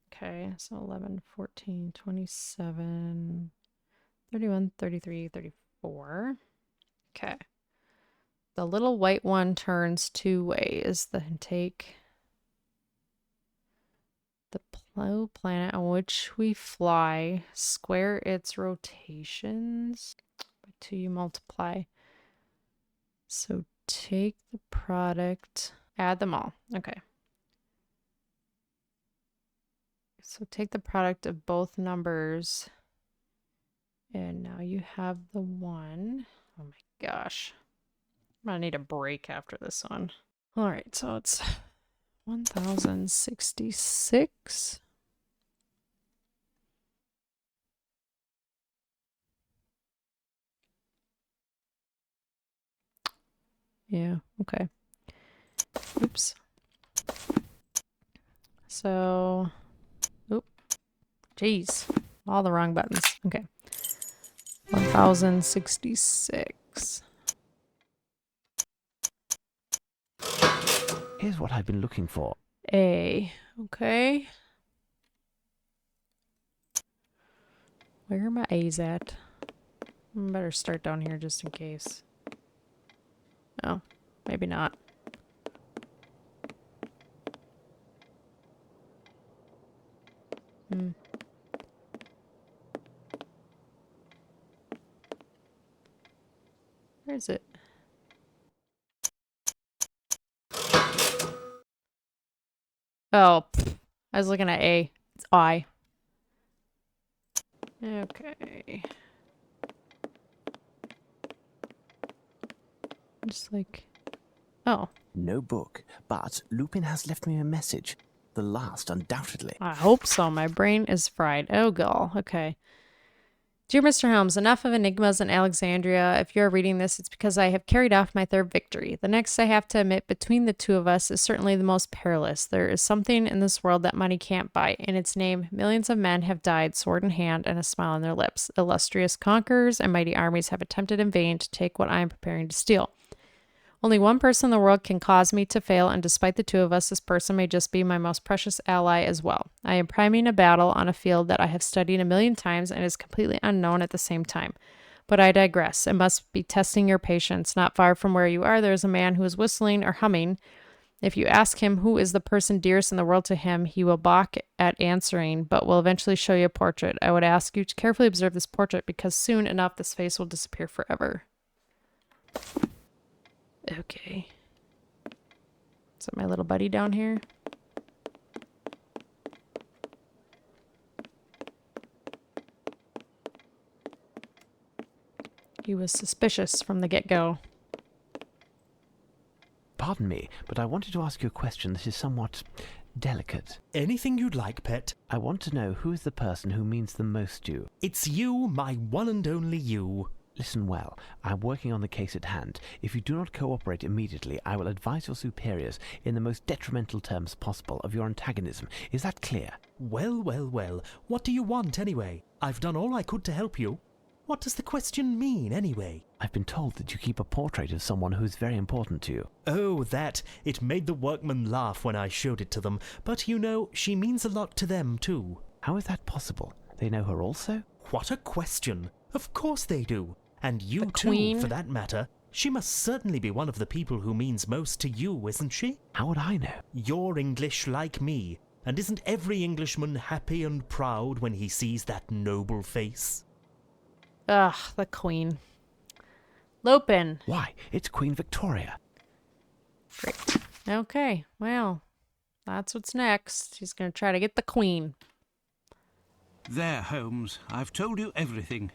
[SPEAKER 1] Okay, so 11, 14, 27, 31, 33, 34. Okay. The little white one turns 2 ways. Then take the planet on which we fly, square its rotations. By 2 you multiply. So take the product, add them all. Okay. So take the product of both numbers. And now you have the 1. Oh my gosh. I'm gonna need a break after this one. All right, so it's 1066. Yeah, okay. Oops. So, oop. Jeez. All the wrong buttons. Okay. 1066.
[SPEAKER 2] Here's what I've been looking for.
[SPEAKER 1] A. Okay. Where are my A's at? I better start down here just in case. Oh, maybe not. Where is it? Oh, I was looking at A. It's I. Okay. Just like... Oh.
[SPEAKER 2] No book, but Lupin has left me a message. The last, undoubtedly.
[SPEAKER 1] I hope so. My brain is fried. Oh, gall. Okay. Dear Mr. Holmes, enough of enigmas in Alexandria. If you are reading this, it's because I have carried off my 3rd victory. The next, I have to admit, between the 2 of us is certainly the most perilous. There is something in this world that money can't buy. In its name, millions of men have died, sword in hand, and a smile on their lips. Illustrious conquerors and mighty armies have attempted in vain to take what I am preparing to steal. Only one person in the world can cause me to fail, and despite the 2 of us, this person may just be my most precious ally as well. I am priming a battle on a field that I have studied a million times and is completely unknown at the same time. But I digress. It must be testing your patience. Not far from where you are, there is a man who is whistling or humming If you ask him who is the person dearest in the world to him, he will balk at answering, but will eventually show you a portrait. I would ask you to carefully observe this portrait because soon enough this face will disappear forever. Okay. Is that my little buddy down here? He was suspicious from the get-go.
[SPEAKER 2] Pardon me, but I wanted to ask you a question that is somewhat delicate.
[SPEAKER 5] Anything you'd like, pet.
[SPEAKER 2] I want to know who is the person who means the most to you.
[SPEAKER 5] It's you, my one and only you.
[SPEAKER 2] Listen well, I'm working on the case at hand. If you do not cooperate immediately, I will advise your superiors in the most detrimental terms possible of your antagonism. Is that clear?
[SPEAKER 5] Well, well, well. What do you want, anyway? I've done all I could to help you. What does the question mean, anyway?
[SPEAKER 2] I've been told that you keep a portrait of someone who is very important to you.
[SPEAKER 5] Oh, that. It made the workmen laugh when I showed it to them. But, you know, she means a lot to them, too.
[SPEAKER 2] How is that possible? They know her also?
[SPEAKER 5] What a question. Of course they do. And you,
[SPEAKER 1] The
[SPEAKER 5] too,
[SPEAKER 1] Queen?
[SPEAKER 5] for that matter. She must certainly be one of the people who means most to you, isn't she?
[SPEAKER 2] How would I know?
[SPEAKER 5] You're English like me. And isn't every Englishman happy and proud when he sees that noble face?
[SPEAKER 1] Ugh, the Queen. Lupin.
[SPEAKER 2] Why, it's Queen Victoria.
[SPEAKER 1] Great. Okay, well, that's what's next. He's going to try to get the Queen.
[SPEAKER 3] There, Holmes. I've told you everything.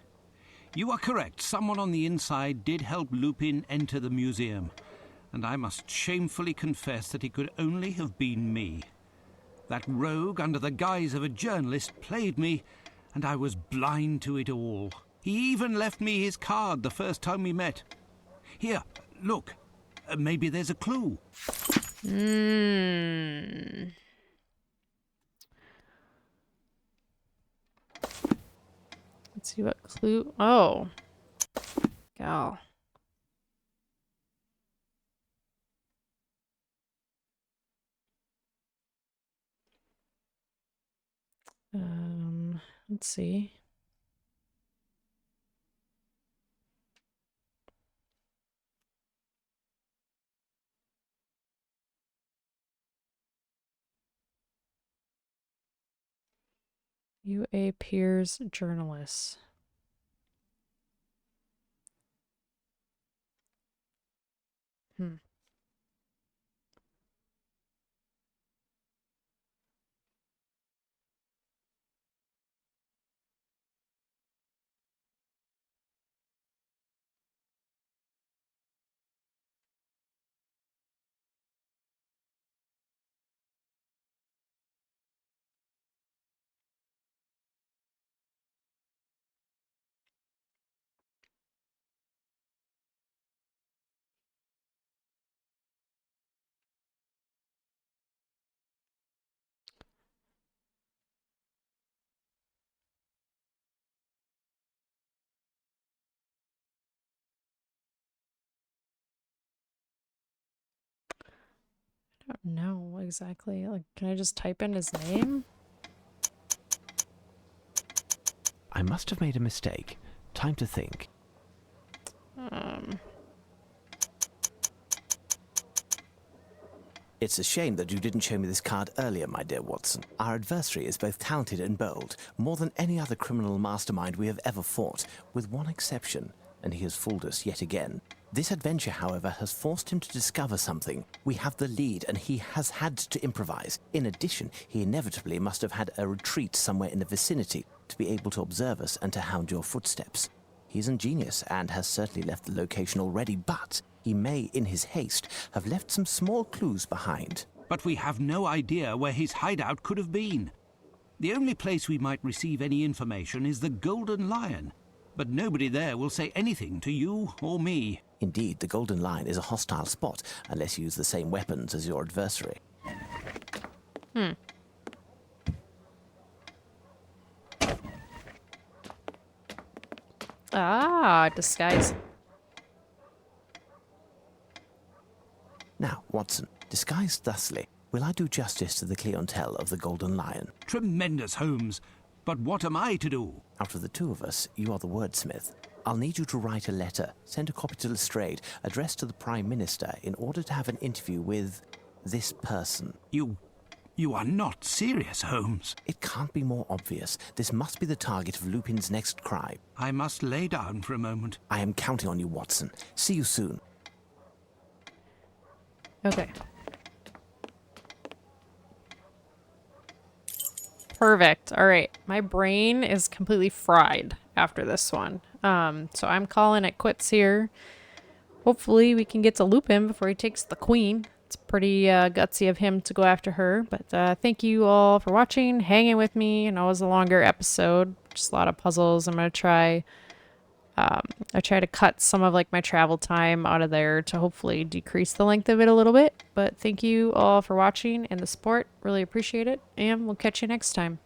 [SPEAKER 3] You are correct. Someone on the inside did help Lupin enter the museum. And I must shamefully confess that it could only have been me. That rogue, under the guise of a journalist, played me, and I was blind to it all. He even left me his card the first time we met. Here, look. Maybe there's a clue.
[SPEAKER 1] Let's see what clue. Oh. Gal. Let's see. UA Peers Journalists. I don't know exactly. Like, can I just type in his name?
[SPEAKER 2] I must have made a mistake. Time to think.
[SPEAKER 9] It's a shame that you didn't show me this card earlier, my dear Watson. Our adversary is both talented and bold, more than any other criminal mastermind we have ever fought, with one exception, and he has fooled us yet again. This adventure, however, has forced him to discover something. We have the lead, and he has had to improvise. In addition, he inevitably must have had a retreat somewhere in the vicinity to be able to observe us and to hound your footsteps. He's ingenious and has certainly left the location already, but he may, in his haste, have left some small clues behind.
[SPEAKER 3] But we have no idea where his hideout could have been. The only place we might receive any information is the Golden Lion. But nobody there will say anything to you or me.
[SPEAKER 9] Indeed, the Golden Lion is a hostile spot, unless you use the same weapons as your adversary.
[SPEAKER 1] Ah, disguise.
[SPEAKER 9] Now, Watson, disguised thusly, will I do justice to the clientele of the Golden Lion?
[SPEAKER 3] Tremendous, Holmes. But what am I to do?
[SPEAKER 9] Out of the two of us, you are the wordsmith. I'll need you to write a letter, send a copy to Lestrade, addressed to the Prime Minister, in order to have an interview with This person.
[SPEAKER 3] You are not serious, Holmes.
[SPEAKER 9] It can't be more obvious. This must be the target of Lupin's next crime.
[SPEAKER 3] I must lay down for a moment.
[SPEAKER 9] I am counting on you, Watson. See you soon.
[SPEAKER 1] Okay. Perfect. All right. My brain is completely fried after this one. So I'm calling it quits here. Hopefully we can get to Lupin before he takes the queen. It's pretty gutsy of him to go after her. But thank you all for watching, hanging with me. I know it was a longer episode. Just a lot of puzzles. I'm going to try... I try to cut some of like my travel time out of there to hopefully decrease the length of it a little bit. But thank you all for watching and the support. Really appreciate it. And we'll catch you next time.